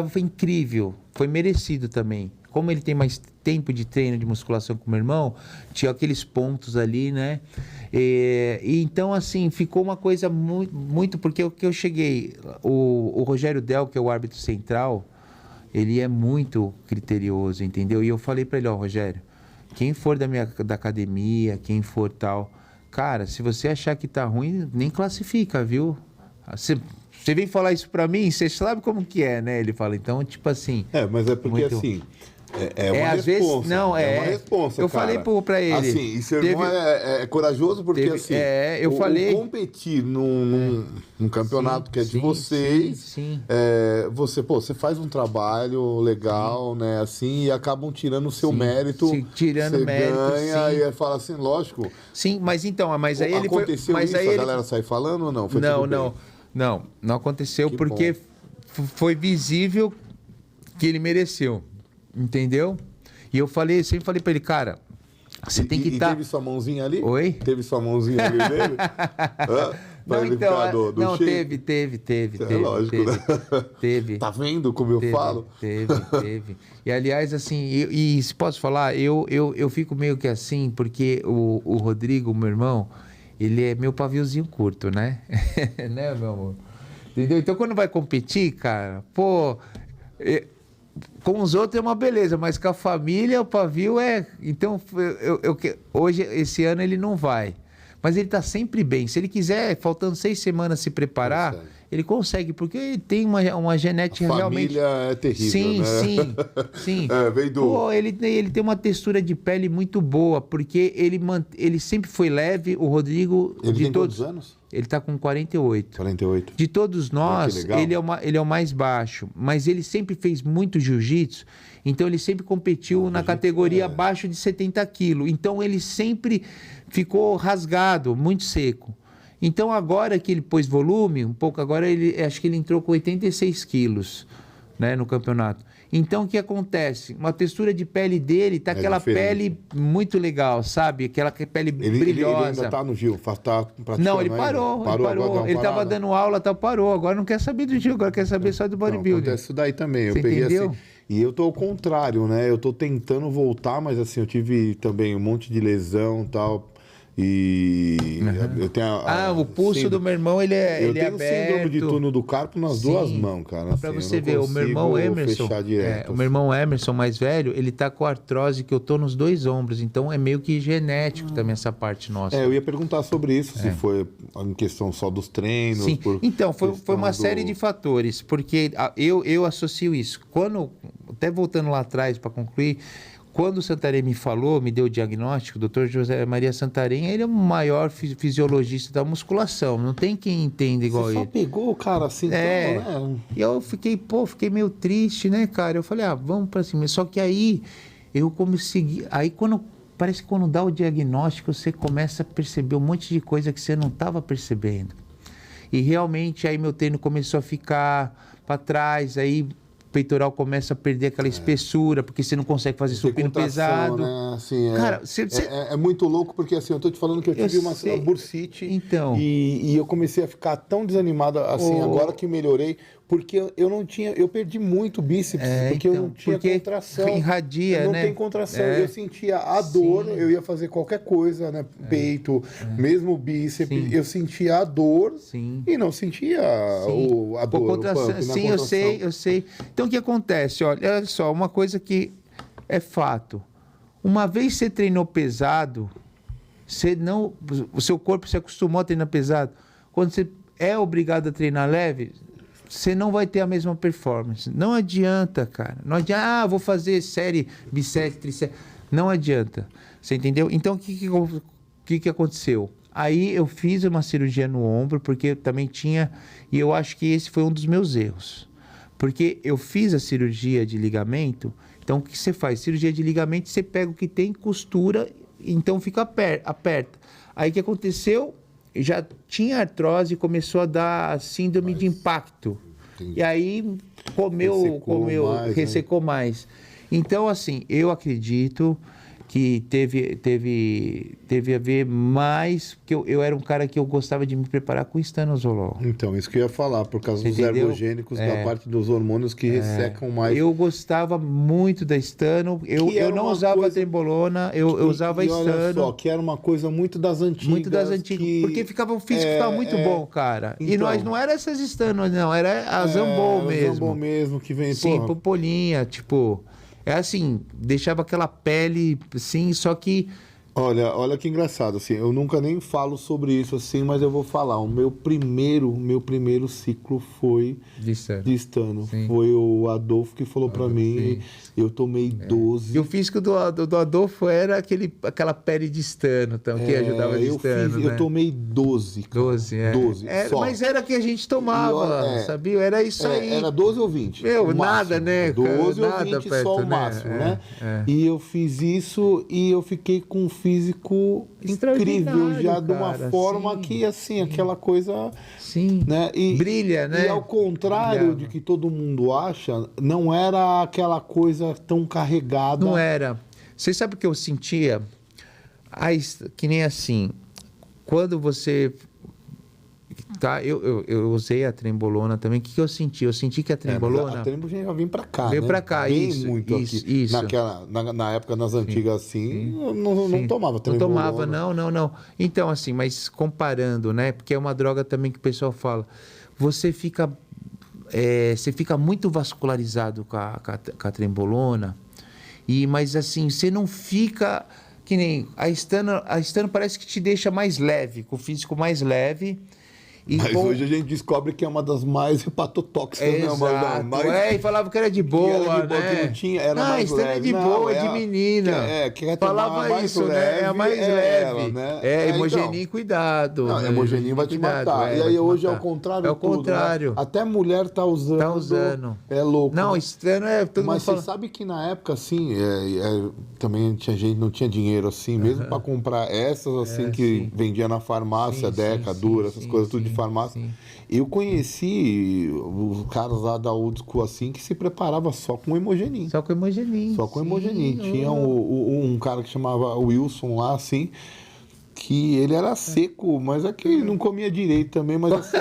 Foi incrível, foi merecido também. Como ele tem mais tempo de treino de musculação com o meu irmão, tinha aqueles pontos ali, né? E então, assim, ficou uma coisa muito porque o que eu cheguei, o Rogério Del, que é o árbitro central, ele é muito criterioso, entendeu? E eu falei para ele, Rogério, quem for da academia, quem for tal... Cara, se você achar que tá ruim, nem classifica, viu? Você vem falar isso pra mim, você sabe como que é, né? Ele fala, então, tipo assim... mas é porque assim... É uma às vezes, não, é uma responsa, eu falei pra ele... Assim, e seu irmão é corajoso porque, assim... falei... competir num campeonato que é de vocês... Sim. Você faz um trabalho legal, né? Assim, e acabam tirando o seu mérito. Tirando você mérito, ganha e aí fala assim, lógico... Sim, mas então... Mas aí ele foi... Aconteceu isso? A galera sai falando ou não? Não aconteceu porque foi visível que ele mereceu. Entendeu? E eu sempre falei pra ele, cara, você tem que estar... teve sua mãozinha ali? Oi? Teve sua mãozinha ali nele? Não, então, não, teve. Lógico, teve, né? Teve. Tá vendo como eu falo? Teve. E aliás, assim, se posso falar, eu fico meio que assim, porque o Rodrigo, meu irmão, ele é meu paviozinho curto, né? Né, meu amor? Entendeu? Então, quando vai competir, cara, pô... Com os outros é uma beleza, mas com a família o pavio é... Então, hoje, esse ano ele não vai. Mas ele está sempre bem. Se ele quiser, faltando 6 semanas se preparar, ele consegue, porque ele tem uma genética realmente... A família é terrível, né? Sim. Veio do... Pô, ele tem uma textura de pele muito boa, porque ele sempre foi leve, o Rodrigo... Ele tem quantos anos? Ele está com 48. 48. De todos nós, ele é o mais baixo, mas ele sempre fez muito jiu-jitsu, então ele sempre competiu na categoria abaixo de 70 quilos. Então ele sempre ficou rasgado, muito seco. Então agora que ele pôs volume, um pouco agora, acho que ele entrou com 86 quilos. né, no campeonato. Então, o que acontece? Uma textura de pele dele tá aquela diferente. pele muito legal, sabe? Aquela pele brilhosa. Ele ainda tá no Gil, tá praticando. Não, ele parou. Ele tava dando aula, parou. Agora não quer saber do Gil, agora quer saber só do bodybuilding. Acontece isso daí também. Você entendeu? Assim, e eu tô ao contrário, né? Eu tô tentando voltar, mas assim, eu tive também um monte de lesão e tal. E eu tenho o pulso do meu irmão, ele é aberto. Eu tenho síndrome de túnel do carpo nas duas mãos, cara. Pra você ver, o meu irmão Emerson, o meu irmão Emerson mais velho, ele tá com artrose que eu tô nos 2 ombros, então é meio que genético também essa parte nossa. Eu ia perguntar sobre isso, se foi em questão só dos treinos. Sim, então foi uma série de fatores, porque eu associo isso. Até voltando lá atrás para concluir, quando o Santarém me falou, me deu o diagnóstico, o Dr. José Maria Santarém, ele é o maior fisiologista da musculação, não tem quem entenda igual ele. Você só pegou o cara assim, né? E eu fiquei meio triste, né, cara? Eu falei, vamos pra cima. Só que aí eu consegui, parece que quando dá o diagnóstico, você começa a perceber um monte de coisa que você não estava percebendo. E realmente aí meu treino começou a ficar para trás, aí peitoral começa a perder aquela espessura, porque você não consegue fazer supino pesado. Né? Assim, cara, é muito louco, porque assim, eu tô te falando que eu tive uma bursite e eu comecei a ficar tão desanimado assim, agora que melhorei, porque eu perdi muito bíceps, porque eu não tinha contração. Irradia, não tem contração. Eu sentia a dor, eu ia fazer qualquer coisa, né? Peito, mesmo bíceps, eu sentia a dor e não sentia a dor. Contração. Sim, eu sei. Então, o que acontece? Olha só, uma coisa que é fato. Uma vez você treinou pesado, o seu corpo se acostumou a treinar pesado. Quando você é obrigado a treinar leve, você não vai ter a mesma performance. Não adianta, cara. Não adianta, vou fazer série bissérie, trissérie. Não adianta. Você entendeu? Então, o que aconteceu? Aí eu fiz uma cirurgia no ombro, porque eu também tinha... E eu acho que esse foi um dos meus erros. Porque eu fiz a cirurgia de ligamento, então o que você faz? Cirurgia de ligamento, você pega o que tem, costura, então fica aperta. Aí o que aconteceu? Já tinha artrose, começou a dar síndrome de impacto. Entendi. E aí ressecou mais. Então, assim, eu acredito que teve a ver mais, porque eu era um cara que eu gostava de me preparar com estanozolol. Então, isso que eu ia falar, por causa dos ergogênicos, da parte dos hormônios que ressecam mais. Eu gostava muito da estano, eu não usava trembolona, eu usava estano. Olha só, que era uma coisa muito das antigas. Muito das antigas, porque o físico ficava muito bom, cara. Então, e nós não era essas estanos, não, era a Zambol mesmo. A Zambol mesmo, que vem... Sim, popolinha, tipo... É assim, deixava aquela pele, assim, só que... Olha que engraçado, assim, eu nunca nem falo sobre isso, assim, mas eu vou falar. O meu primeiro ciclo foi de estano. Foi o Adolfo que falou pra mim, eu tomei 12. E o físico do Adolfo era aquela pele de estano, então, que ajudava de estano, né? Eu tomei 12. Cara. 12, só. Mas era que a gente tomava, sabia? Era isso aí. Era 12 ou 20? Meu, nada, né? 12 ou 20 perto, só o máximo, né? E eu fiz isso e eu fiquei com físico incrível já, de uma forma que, assim, aquela coisa... Sim, né? brilha, né? E ao contrário de que todo mundo acha, não era aquela coisa tão carregada. Não era. Você sabe o que eu sentia? Que nem assim, quando você... Tá, eu usei a trembolona também. O que eu senti? Eu senti que a trembolona... A trembolona já vem pra cá, veio pra cá, isso. Muito aqui. Isso. Na época, nas antigas, assim, não tomava trembolona. Não tomava, não. Então, assim, mas comparando, né? Porque é uma droga também que o pessoal fala. Você fica muito vascularizado com a trembolona. Mas, assim, você não fica... Que nem a estano parece que te deixa mais leve, com o físico mais leve. Mas hoje a gente descobre que é uma das mais hepatotóxicas, né? E falava que era de boa, né? Que não tinha, era mais leve. Não, é de boa, é de menina. Falava isso, né? É a mais leve. Ela, né? Hemogeninho, cuidado. Não, hemogeninho vai te matar. E aí hoje é o contrário. É o contrário. Né? Até mulher tá usando. É louco. Não, estranho é... Mas você sabe que na época, assim, também tinha gente, não tinha dinheiro, assim, mesmo para comprar essas, assim, que vendia na farmácia, Deca, Dura, essas coisas tudo de farmácia. sim. Eu conheci os caras lá da Old School, assim, que se preparava só com hemogenin. Só com hemogenin. Só com hemogenin. Tinha um cara que chamava Wilson lá, assim, que ele era seco, mas é que ele não comia direito também, mas assim...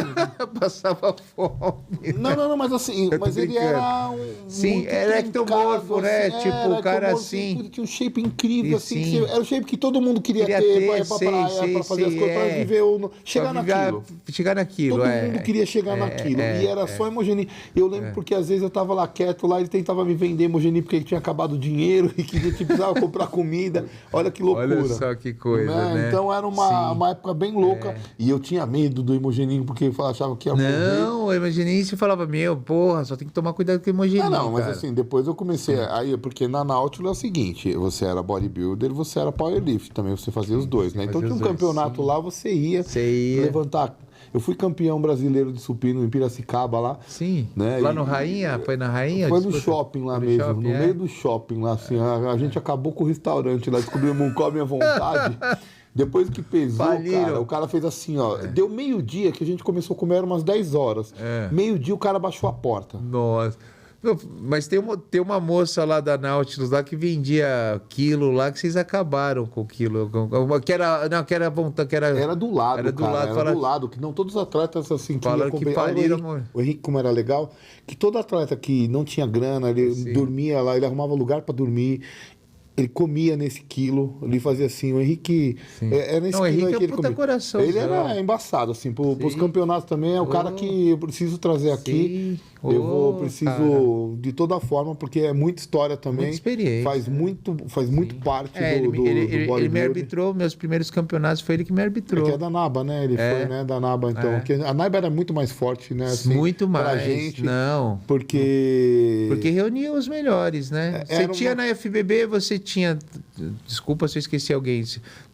Passava fome. Não, mas assim, mas ele era um... Sim, era ectomorfo, né? Assim, Tipo, o cara assim... Ele tinha um shape incrível, assim, sim. era o shape que todo mundo queria ter pra ir pra praia, pra fazer as coisas, pra viver, chegar naquilo. Chegar naquilo, Todo mundo queria chegar naquilo, e era só hemogenin. Eu lembro porque às vezes eu tava lá quieto, lá ele tentava me vender hemogenin porque ele tinha acabado o dinheiro e que precisava comprar comida. Olha que loucura. Olha só que coisa, né? Então era uma época bem louca e eu tinha medo do hemogenin porque eu achava que ia morrer. Não, o hemogenin você falava, porra, só tem que tomar cuidado com o hemogenin. Mas assim, depois eu comecei aí, porque na Nautilus é o seguinte, você era bodybuilder, você era powerlift, também você fazia os dois, né? Então tinha um campeonato lá, você ia levantar. Eu fui campeão brasileiro de supino em Piracicaba lá. Sim. Né? Lá no Rainha? Foi na Rainha? Foi no shopping lá mesmo, no meio do shopping lá, assim. A gente acabou com o restaurante lá, descobrimos um come à vontade. Depois que pesou, cara, o cara fez assim, ó. Deu meio-dia que a gente começou a comer, era umas 10 horas. Meio-dia o cara baixou a porta. Nossa. Mas tem uma moça lá da Nautilus lá que vendia quilo lá, que vocês acabaram com o quilo. Era do lado, era do lado, que não todos os atletas assim que falaram que faliram. O Henrique, como era legal, que todo atleta que não tinha grana, ele dormia lá, ele arrumava lugar para dormir. Ele comia nesse quilo, ele fazia assim, o Henrique... Era nesse não, o quilo Henrique que é puta coração. Ele era embaçado, assim, pros campeonatos também, é o cara que eu preciso trazer aqui. Eu preciso de toda forma, porque é muita história também. Muita experiência. Faz muito parte do bodybuilding. Ele me arbitrou, meus primeiros campeonatos foi ele que me arbitrou. É da NABA, né? Ele foi, né, da NABA, então. Porque a NABA era muito mais forte, né? Assim, muito mais, pra gente. não. Porque reunia os melhores, né? Você tinha na FBB, você tinha... Desculpa se eu esqueci alguém.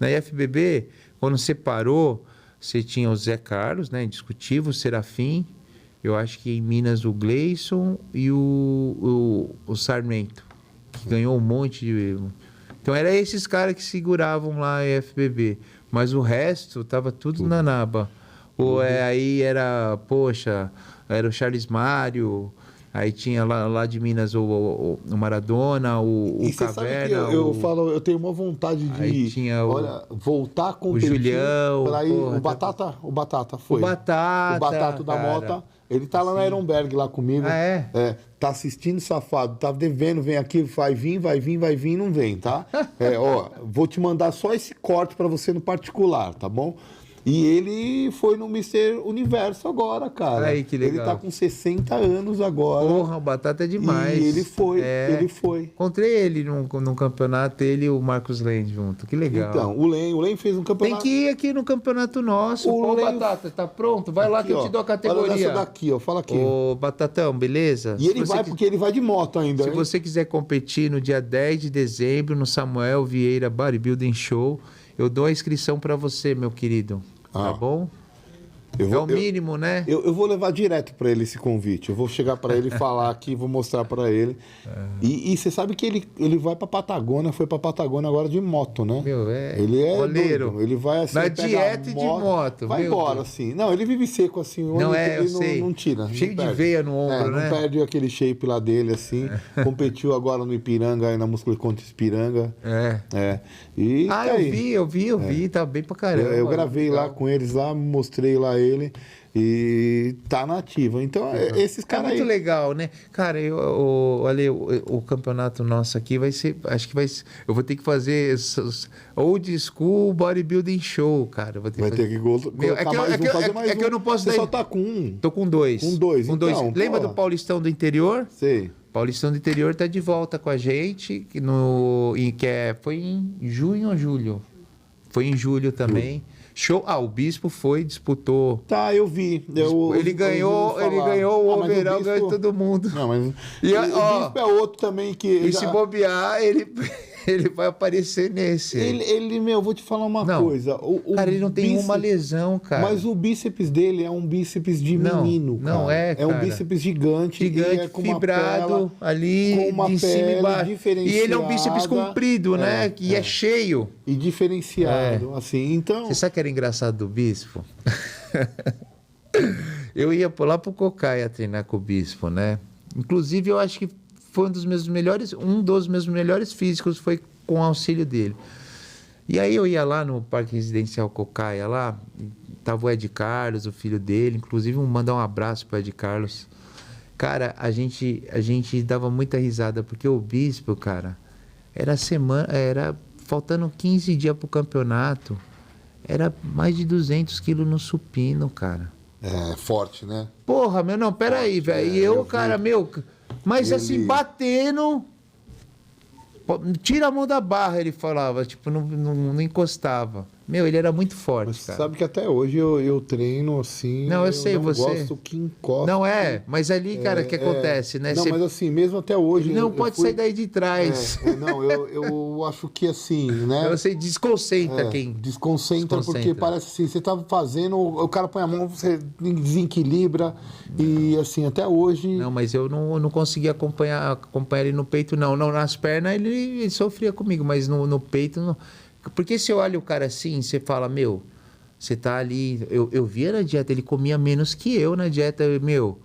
Na FBB, quando você parou, você tinha o Zé Carlos, né? Indiscutível, o Serafim. Eu acho que em Minas o Gleison e o Sarmento, que ganhou um monte de... Então, eram esses caras que seguravam lá a FBB. Mas o resto tava tudo na NABA. Aí era, era o Charles Mário... Aí tinha lá de Minas o Maradona, o Caverna. Sabe que eu tenho uma vontade de voltar a competir. O Julião. O Batata foi. O Batata da Mota. Ele tá lá na Ironberg lá comigo. Tá assistindo, safado. Tá devendo, vem aqui, vai vir, não vem, tá? Vou te mandar só esse corte pra você no particular, tá bom? E ele foi no Mr. Universo agora, cara. Aí, que legal. Ele tá com 60 anos agora. Porra, o Batata é demais. E ele foi. Encontrei ele num campeonato, ele e o Marcos Lane junto. Que legal. Então, o Lane fez um campeonato... Tem que ir aqui no campeonato nosso. Batata, tá pronto? Vai lá que eu te dou a categoria. Olha essa daqui, ó. Fala aqui. Ô, Batatão, beleza? E ele porque ele vai de moto ainda, Se você quiser competir no dia 10 de dezembro, no Samuel Vieira Bodybuilding Show, eu dou a inscrição pra você, meu querido. Tá bom? O mínimo, né? Eu vou levar direto para ele esse convite. Eu vou chegar para ele e falar aqui, vou mostrar para ele. E você sabe que ele vai para Patagônia, foi para Patagônia agora de moto, né? Ele é doido. Ele vai assim, na dieta de moto. Vai embora assim. Não, ele vive seco assim. Ele não tira. Cheio de veia no ombro, né? Não perde aquele shape lá dele assim. Competiu agora no Ipiranga, aí na Músculo contra Ipiranga. E eu vi, tá bem pra caramba. Eu gravei lá com eles lá, mostrei lá ele e tá na ativa. Então, esses caras muito legal, né? Cara, olha, o campeonato nosso aqui vai ser... Acho que eu vou ter que fazer Old School Bodybuilding Show, cara. Vai ter que fazer mais um. É que eu não posso... Você só tá com um? Tô com dois. Com dois, então. Lembra do Paulistão do Interior? Sei. Paulistão do Interior tá de volta com a gente, foi em junho ou julho? Foi em julho também. Show. O Bispo disputou. Tá, eu vi. Ele ganhou o overall, ganhou todo mundo. Não, mas o Bispo é outro também que... E se bobear, ele vai aparecer nesse. Eu vou te falar uma coisa. Cara, ele não tem uma lesão, cara. Mas o bíceps dele é um bíceps de menino, cara. Não é, cara. É um bíceps gigante. Gigante, com fibrado ali, com uma de cima e embaixo. Diferenciada. E ele é um bíceps comprido, né? E é cheio. E diferenciado, assim. Então... Você sabe o que era engraçado do Bispo? Eu ia lá pro Cocaia treinar com o Bispo, né? Inclusive, eu acho que foi um dos meus melhores físicos foi com o auxílio dele. E aí eu ia lá no Parque Residencial Cocaia lá, tava o Ed Carlos, o filho dele, inclusive mandar um abraço pro Ed Carlos. Cara, a gente dava muita risada, porque o Bispo, cara, era faltando 15 dias pro campeonato, era mais de 200 quilos no supino, cara. É, forte, né? Porra, meu, não, peraí, velho. E eu, cara, meu, mas assim, batendo... Tira a mão da barra, ele falava, tipo, não encostava. Meu, ele era muito forte, mas cara. Sabe que até hoje eu treino assim. Não, eu sei, não você. Gosto que encosta. Não é, mas ali, cara, o que acontece, né? Não, mas assim, mesmo até hoje. Ele não pode sair daí de trás. Não, eu acho que assim, né? Você desconcentra quem. Desconcentra, porque parece assim, você tá fazendo, o cara põe a mão, você desequilibra. E assim, até hoje. Não, mas eu não conseguia acompanhar ele no peito, não. Não, nas pernas ele sofria comigo, mas no peito não. Porque você olha o cara assim, você fala, meu, você tá ali... Eu via na dieta, ele comia menos que eu na dieta, meu.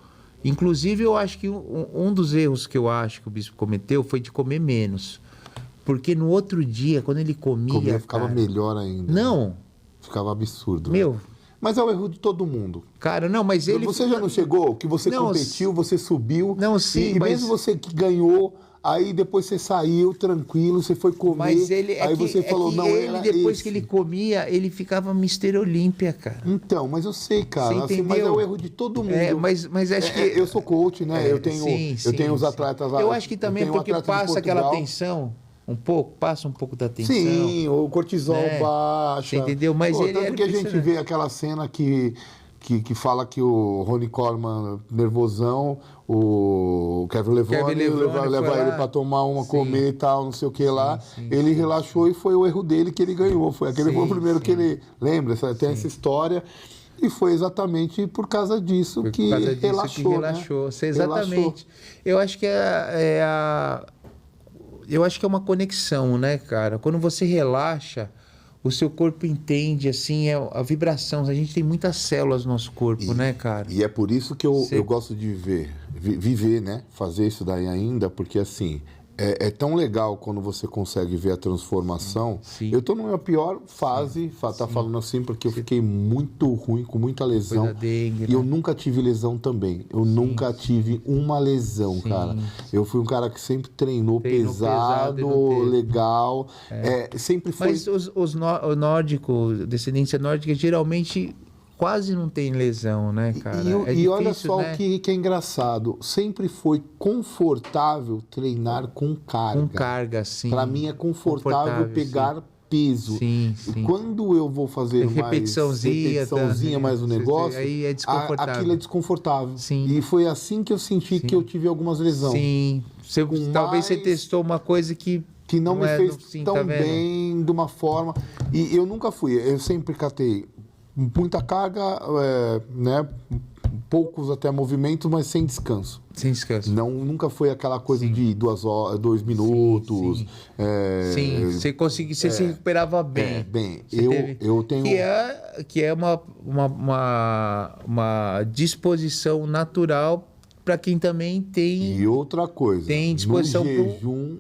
Inclusive, eu acho que um dos erros que eu acho que o Bispo cometeu foi de comer menos. Porque no outro dia, quando ele comia ficava cara, melhor ainda. Não. Né? Ficava absurdo. Meu... Né? Mas é o erro de todo mundo. Cara, não, mas ele... Você já não chegou? Que você competiu, você subiu. Não, sim, mas... mesmo você que ganhou... Aí depois você saiu tranquilo, você foi comer. Mas ele aí você falou, não, ele depois esse. que ele comia, ele ficava Mister Olímpia, cara. Então, mas eu sei, cara. Assim, mas é o erro de todo mundo. Mas acho que eu sou coach, né? Eu tenho os atletas lá. Eu acho que também porque passa aquela tensão. Passa um pouco da tensão. Sim, o cortisol baixa. Você entendeu? Mas ele tanto que a gente vê aquela cena que fala que o Ronnie Coleman, nervosão, o Kevin Levone leva ele para tomar uma, comer e tal, não sei o que lá. Ele relaxou e foi o erro dele que ele ganhou. Foi foi o primeiro que ele... Lembra? Tem essa história. E foi exatamente por causa disso que relaxou. Né? Exatamente. Relaxou. Eu acho que eu acho que é uma conexão, né, cara? Quando você relaxa... O seu corpo entende, assim, a vibração. A gente tem muitas células no nosso corpo, né, cara? E é por isso que eu gosto de viver, né? Fazer isso daí ainda, porque, assim, é tão legal quando você consegue ver a transformação. Sim. Eu tô numa pior fase, tá falando assim, porque eu fiquei muito ruim, com muita lesão. Dengue, e eu nunca tive lesão também. Eu nunca tive uma lesão, cara. Eu fui um cara que sempre treinou pesado, legal. Sempre foi... Mas os nórdicos, descendência nórdica, geralmente... quase não tem lesão, né, cara? E difícil, olha só, né? o que é engraçado. Sempre foi confortável treinar com carga. Com carga, sim. Para mim é confortável pegar peso. Sim. E quando eu vou fazer repetiçãozinha mais um negócio, aí é desconfortável. Aquilo é desconfortável. Sim. E foi assim que eu senti que eu tive algumas lesões. Sim. Talvez você testou uma coisa que não me fez tão bem, de uma forma. E eu nunca fui. Eu sempre catei muita carga, né? Poucos até movimentos, mas sem descanso. Sem descanso. Nunca foi aquela coisa de 2 minutos. Sim, você conseguia, você se recuperava bem. Eu tenho... Que é uma disposição natural para quem também tem... E outra coisa, tem disposição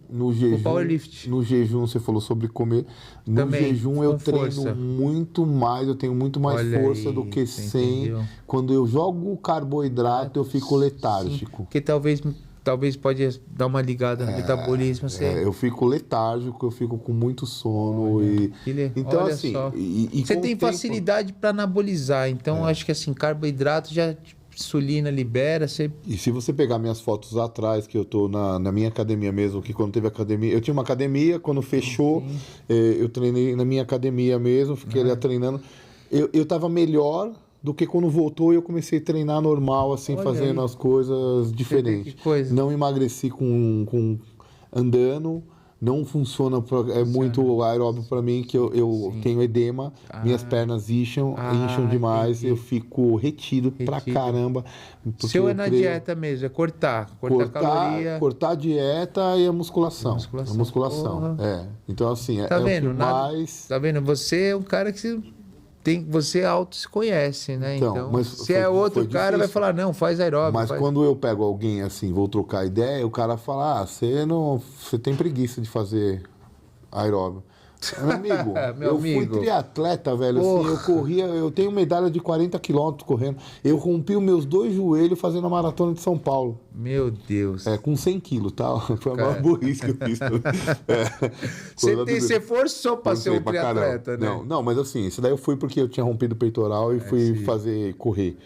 no jejum, powerlift. No jejum, você falou sobre comer. No também, jejum eu treino muito mais, eu tenho muito mais força do que sem. Entendeu? Quando eu jogo carboidrato, eu fico letárgico. Porque talvez pode dar uma ligada no metabolismo. Eu fico letárgico, eu fico com muito sono. Então, assim... você tem facilidade para anabolizar. Então, acho que assim, carboidrato já... insulina libera, E se você pegar minhas fotos atrás, que eu tô na minha academia mesmo, que quando teve academia... Eu tinha uma academia, quando fechou, eu treinei na minha academia mesmo, fiquei lá treinando. Eu tava melhor do que quando voltou e eu comecei a treinar normal, assim, fazendo as coisas diferentes. Não emagreci com andando... Não funciona, muito aeróbio para mim, que eu tenho edema, minhas pernas incham demais, eu fico retido pra caramba. Seu é na dieta mesmo, é cortar caloria. Cortar a dieta e a musculação. A musculação. Então, assim, tá vendo? mais... Tá vendo? Você é um cara que você auto se conhece, né? Então, mas se é outro cara, vai falar, não, faz aeróbico. Mas quando eu pego alguém assim, vou trocar ideia, o cara fala, você tem preguiça de fazer aeróbico. Meu amigo, fui triatleta, velho. Assim, eu corria, eu tenho medalha de 40 quilômetros correndo. Eu rompi os meus 2 joelhos fazendo a maratona de São Paulo. Meu Deus. Com 100 quilos, tá? Foi a maior burrice que eu fiz. Você forçou pra ser um triatleta, né? Não, mas assim, isso daí eu fui porque eu tinha rompido o peitoral e fui correr.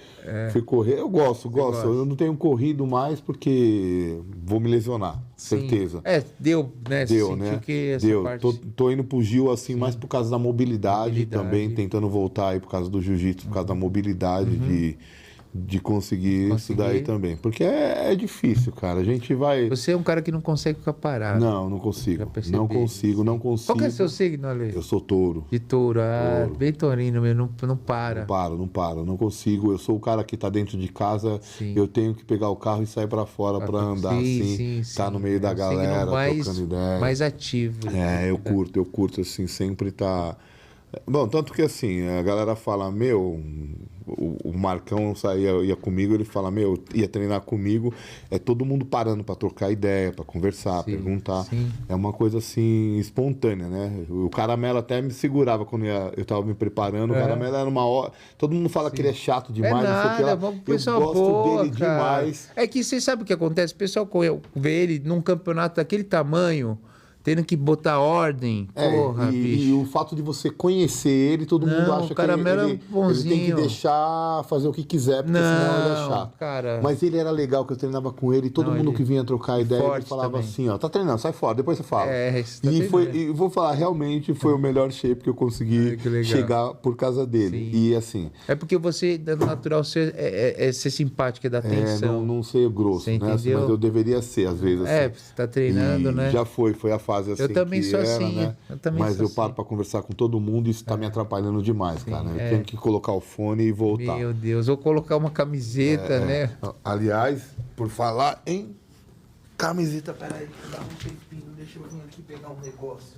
Fui correr, eu gosto. Eu não tenho corrido mais porque vou me lesionar, certeza. Deu, né? Deu, né? Que essa deu. Parte... Tô indo pro Gil, assim, mais por causa da mobilidade também, tentando voltar aí por causa do jiu-jitsu, por causa da mobilidade, de conseguir isso daí também. Porque é difícil, cara. A gente vai... Você é um cara que não consegue ficar parado. Não consigo. Não consigo. Qual que é o seu signo, Ale? Eu sou touro. De touro. Bem taurino mesmo. Não para. Não paro. Não consigo. Eu sou o cara que tá dentro de casa. Sim. Eu tenho que pegar o carro e sair pra fora pra andar assim. Tá no meio da galera, trocando ideia. Mais ativo. Eu curto assim, sempre tá... Bom, tanto que assim, a galera fala, o Marcão ia comigo, ele fala, ia treinar comigo, todo mundo parando para trocar ideia, para conversar, perguntar. Sim. É uma coisa assim, espontânea, né? O Caramelo até me segurava quando eu tava me preparando, o Caramelo era uma hora... Todo mundo fala que ele é chato demais, não sei o que lá. Eu gosto dele demais. É que você sabe o que acontece? O pessoal vê ele num campeonato daquele tamanho... Tendo que botar ordem, bicho. E o fato de você conhecer ele, todo mundo acha que ele tem que deixar fazer o que quiser, porque senão ele é chato. Cara... Mas ele era legal, que eu treinava com ele, todo mundo que vinha trocar ideia, ele falava também. assim, tá treinando, sai fora, depois você fala. E vou falar, realmente foi o melhor shape que eu consegui chegar por causa dele. Sim. E assim... É porque você, natural, é ser simpático, é dar atenção. Não ser grosso, né? Assim, mas eu deveria ser, às vezes. Assim. Você tá treinando, né? Já foi a fase assim, eu também sou assim, né? Mas eu paro para conversar com todo mundo e isso tá me atrapalhando demais, cara. Eu tenho que colocar o fone e voltar. Meu Deus, ou colocar uma camiseta, né? Aliás, por falar em camiseta, peraí, dá um tempinho, deixa eu vir aqui pegar um negócio.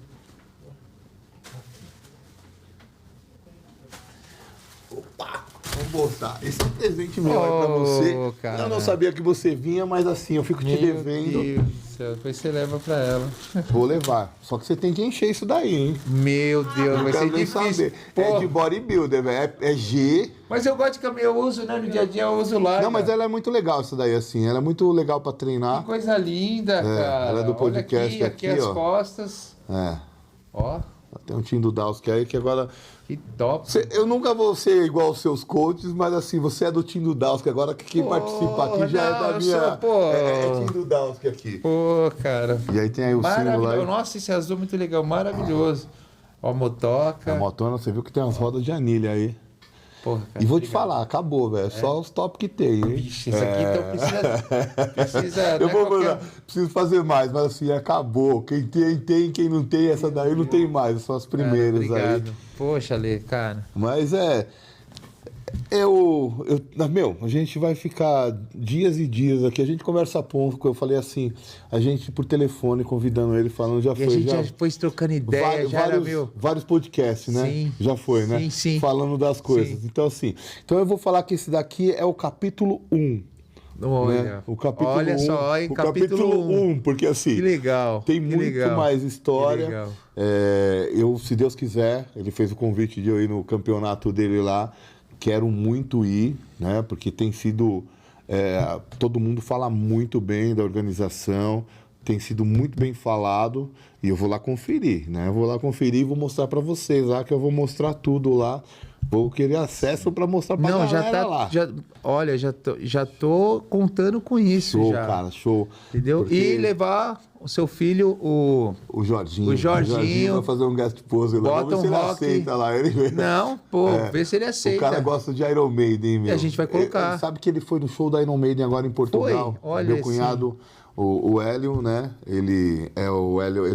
Opa! Vamos botar. Esse é um presente meu aí pra você. Cara. Eu não sabia que você vinha, mas assim, eu fico te devendo. Meu Deus do céu, depois você leva pra ela. Vou levar. Só que você tem que encher isso daí, hein? Meu Deus, vai ser difícil. É de bodybuilder, velho. É G. Mas eu gosto de caminhar, eu uso, né? No dia a dia eu uso lá. Não, mas ela é muito legal essa daí, assim. Ela é muito legal pra treinar. Que coisa linda, cara. Ela é do podcast aqui as costas. Ó. Tem um Tim do Dowski aí que agora... Que top. Eu nunca vou ser igual aos seus coaches, mas assim, você é do Tim do Dowski. Agora quem participa aqui já é da minha... É Tim do Dowski aqui. Pô, cara. E aí tem aí o símbolo aí. Nossa, esse azul é muito legal, maravilhoso. Ó, a motoca. A motona, você viu que tem umas rodas de anilha aí. Porra, cara, e vou te falar, acabou, velho. Só os top que tem, hein? Vixe, isso aqui então precisa eu vou preciso fazer mais, mas assim, acabou. Quem tem, quem não tem, essa daí não tem mais. São as primeiras obrigado. Aí. Poxa, Lê, cara. Mas a gente vai ficar dias e dias aqui. A gente conversa pouco. Eu falei assim, a gente por telefone convidando ele, falando já e foi. A gente já foi trocando ideia, vários podcasts, né? Sim. Já foi, né? Sim. Falando das coisas. Sim. Então eu vou falar que esse daqui é o capítulo 1. Olha, né? O capítulo olha 1, só, o capítulo 1, porque assim, que legal, tem muito legal. mais história. Se Deus quiser, ele fez o convite de eu ir no campeonato dele lá. Quero muito ir, né? Porque tem sido... todo mundo fala muito bem da organização, tem sido muito bem falado, e eu vou lá conferir, né? Eu vou lá conferir e vou mostrar para vocês lá, que eu vou mostrar tudo lá. Vou querer acesso para mostrar pra galera lá. Olha, já tô contando com isso. Show, cara, show. Entendeu? Porque... E levar o seu filho, o Jorginho. O Jorginho vai fazer um guest pose lá. Bota Vamos ver se ele aceita lá. Não, vê se ele aceita. O cara gosta de Iron Maiden, meu. E a gente vai colocar. Ele sabe que ele foi no show da Iron Maiden agora em Portugal. Olha, meu cunhado... O Hélio, né? Ele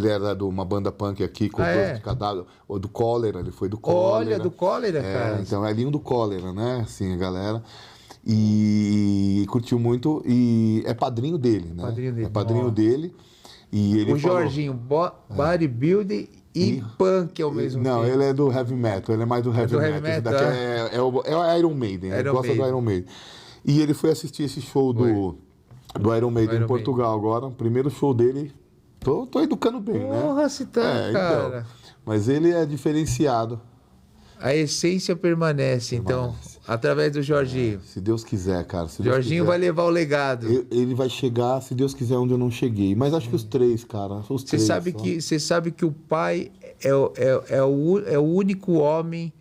era de uma banda punk aqui, com de cadáver. Ou do Cólera, ele foi do Cólera. Olha, do Cólera, cara. Então, é Elinho do Cólera, né? Assim, a galera. E curtiu muito. E é padrinho dele, né? Padrinho dele. É padrinho dele. E ele Jorginho, bodybuilding e punk ao mesmo tempo. Não, ele é do heavy metal, ele é mais do heavy metal. Esse daqui é o Iron Maiden, ele gosta do Iron Maiden. E ele foi assistir esse show do Iron Maiden em Portugal agora, o primeiro show dele. Tô educando bem, né? Porra, se tá, cara. Então, mas ele é diferenciado. A essência permanece, então, através do Jorginho. Se Deus quiser, cara. Jorginho vai levar o legado. Ele vai chegar, se Deus quiser, onde eu não cheguei. Mas acho que os três, cara. Você sabe que o pai é o único homem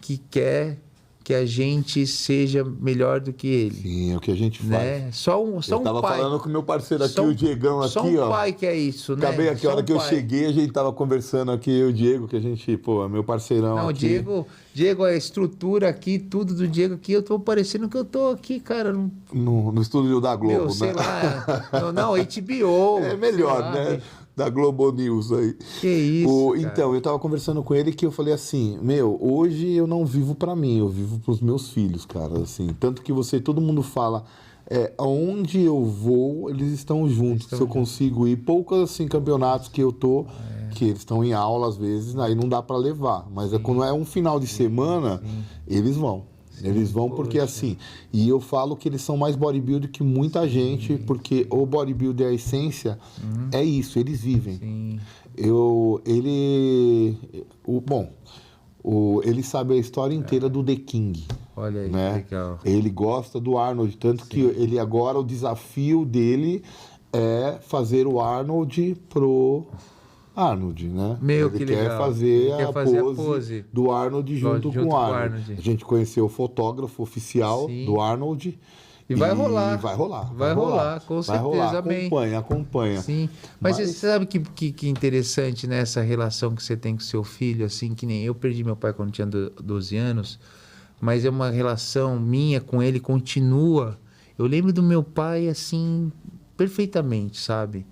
que quer que a gente seja melhor do que ele. Sim, é o que a gente faz. Né? Só um pai. Eu tava falando com o meu parceiro aqui, o Diegão aqui, ó. Só um pai que é isso, né? Acabei aqui, a hora que eu cheguei, a gente tava conversando aqui, eu e o Diego, que a gente, pô, é meu parceirão aqui. Não, Diego, a estrutura aqui, tudo do Diego aqui, eu tô parecendo que eu tô aqui, cara. No estúdio da Globo, né? Sei lá. Não, HBO. É melhor, né? Da Globo News aí. Que isso, Então, eu tava conversando com ele que eu falei assim, hoje eu não vivo pra mim, eu vivo pros meus filhos, cara, assim. Tanto que todo mundo fala, aonde eu vou, eles estão juntos, se eu consigo ir. Poucos, assim, campeonatos que eu tô, que eles estão em aula às vezes, aí não dá pra levar. Mas quando é um final de semana, eles vão. Eles vão porque assim, e eu falo que eles são mais bodybuilder que muita gente, porque o bodybuilder, a essência, é isso, eles vivem. Ele sabe a história inteira do The King. Olha aí, né? legal. Ele gosta do Arnold, tanto que ele agora, o desafio dele é fazer o Arnold pro Arnold, né? Ele quer fazer a pose do Arnold junto com o Arnold. A gente conheceu o fotógrafo oficial do Arnold. E vai rolar. Vai rolar, com certeza. Acompanha. Sim. Mas você sabe que interessante nessa relação que você tem com seu filho, assim, que nem eu perdi meu pai quando tinha 12 anos, mas é uma relação minha com ele, continua. Eu lembro do meu pai, assim, perfeitamente, sabe?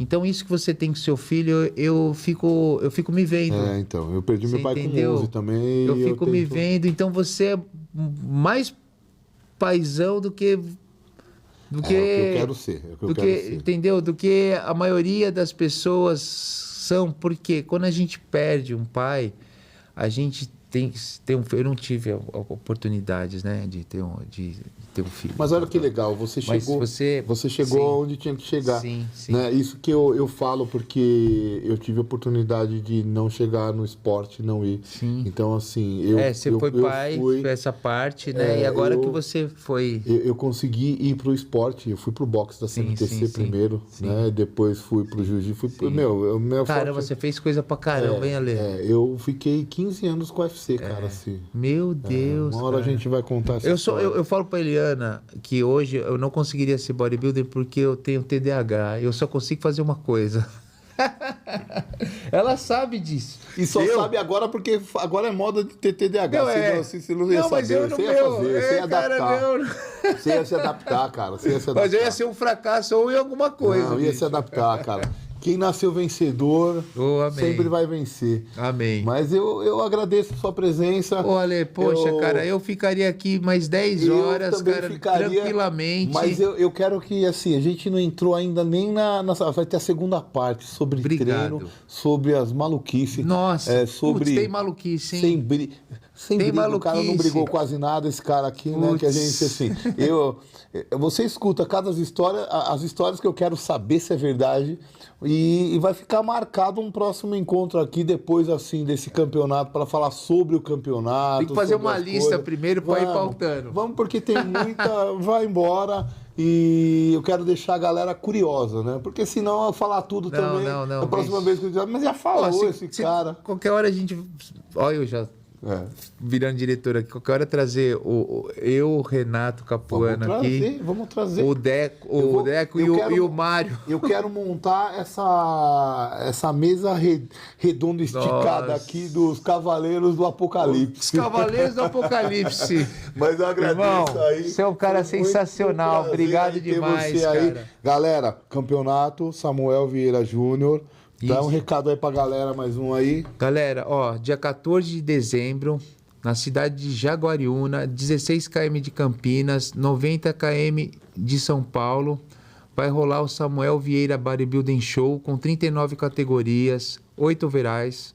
Então, isso que você tem com seu filho, eu fico me vendo. Então, eu perdi meu pai com 11 também. Eu fico me vendo. Então, você é mais paizão do que... É o que eu quero ser. Entendeu? Do que a maioria das pessoas são. Porque quando a gente perde um pai, a gente tem eu não tive oportunidades, né, de ter um filho. Mas olha que legal, você chegou onde tinha que chegar. Sim. Né? Isso que eu falo porque eu tive a oportunidade de não chegar no esporte, não ir. Sim. Então, assim, você foi pai, foi essa parte, né? E agora que você foi... Eu consegui ir pro esporte, eu fui pro boxe da CMTC primeiro, né? Depois fui pro jiu-jitsu, Caramba, você fez coisa pra caramba, hein, Ale? Eu fiquei 15 anos com o UFC, cara, assim. Meu Deus, uma hora a gente vai contar essa história. Eu falo pra Eliana que hoje eu não conseguiria ser bodybuilder porque eu tenho TDAH. Eu só consigo fazer uma coisa. Ela sabe disso. E só sabe agora porque agora é moda de ter TDAH. Você não ia saber, você ia fazer, você ia adaptar. Você ia se adaptar, cara. Mas eu ia ser um fracasso ou em alguma coisa. Não, ia se adaptar, cara. Quem nasceu vencedor sempre vai vencer. Amém. Mas eu agradeço a sua presença. Ale, poxa, cara, eu ficaria aqui mais 10 horas, cara, tranquilamente. Mas eu quero que, assim, a gente não entrou ainda nem vai ter a segunda parte sobre treino, sobre as maluquices. Nossa, tem maluquice, hein? Sem briga, o cara não brigou quase nada, esse cara aqui, né? Que a gente, assim, você escuta as histórias que eu quero saber se é verdade e vai ficar marcado um próximo encontro aqui depois, assim, desse campeonato para falar sobre o campeonato. Tem que fazer uma lista primeiro para ir pautando. Vamos, porque tem muita... vai embora e eu quero deixar a galera curiosa, né? Porque senão eu falar tudo também. A próxima vez que eu dizer, mas já falou esse cara. Qualquer hora a gente... Olha, eu já... virando diretor aqui, qualquer hora trazer o Renato Capuano aqui. Vamos trazer. O Deco e o Mário. Eu quero montar essa mesa redonda esticada aqui dos Cavaleiros do Apocalipse. Os Cavaleiros do Apocalipse. Mas eu agradeço, irmão, aí. Você é um cara sensacional. Obrigado demais, cara. Aí. Galera, campeonato Samuel Vieira Júnior. Dá um recado aí pra galera, mais um aí. Galera, dia 14 de dezembro, na cidade de Jaguariúna, 16 km de Campinas, 90 km de São Paulo, vai rolar o Samuel Vieira Bodybuilding Show com 39 categorias. 8 overalls,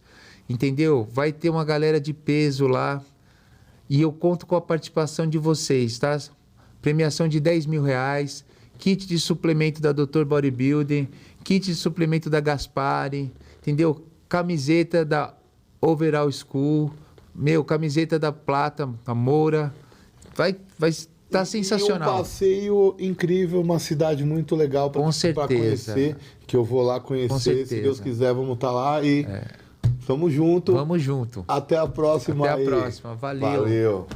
entendeu? Vai ter uma galera de peso lá e eu conto com a participação de vocês, tá? Premiação de R$10.000, kit de suplemento da Dr. Bodybuilding, kit de suplemento da Gaspari, entendeu? Camiseta da Overall School, camiseta da Plata, a Moura, vai estar sensacional. Um passeio incrível, uma cidade muito legal para conhecer, que eu vou lá conhecer, se Deus quiser, vamos estar lá e tamo junto. Vamos junto. Até a próxima. Até a próxima, valeu. Valeu.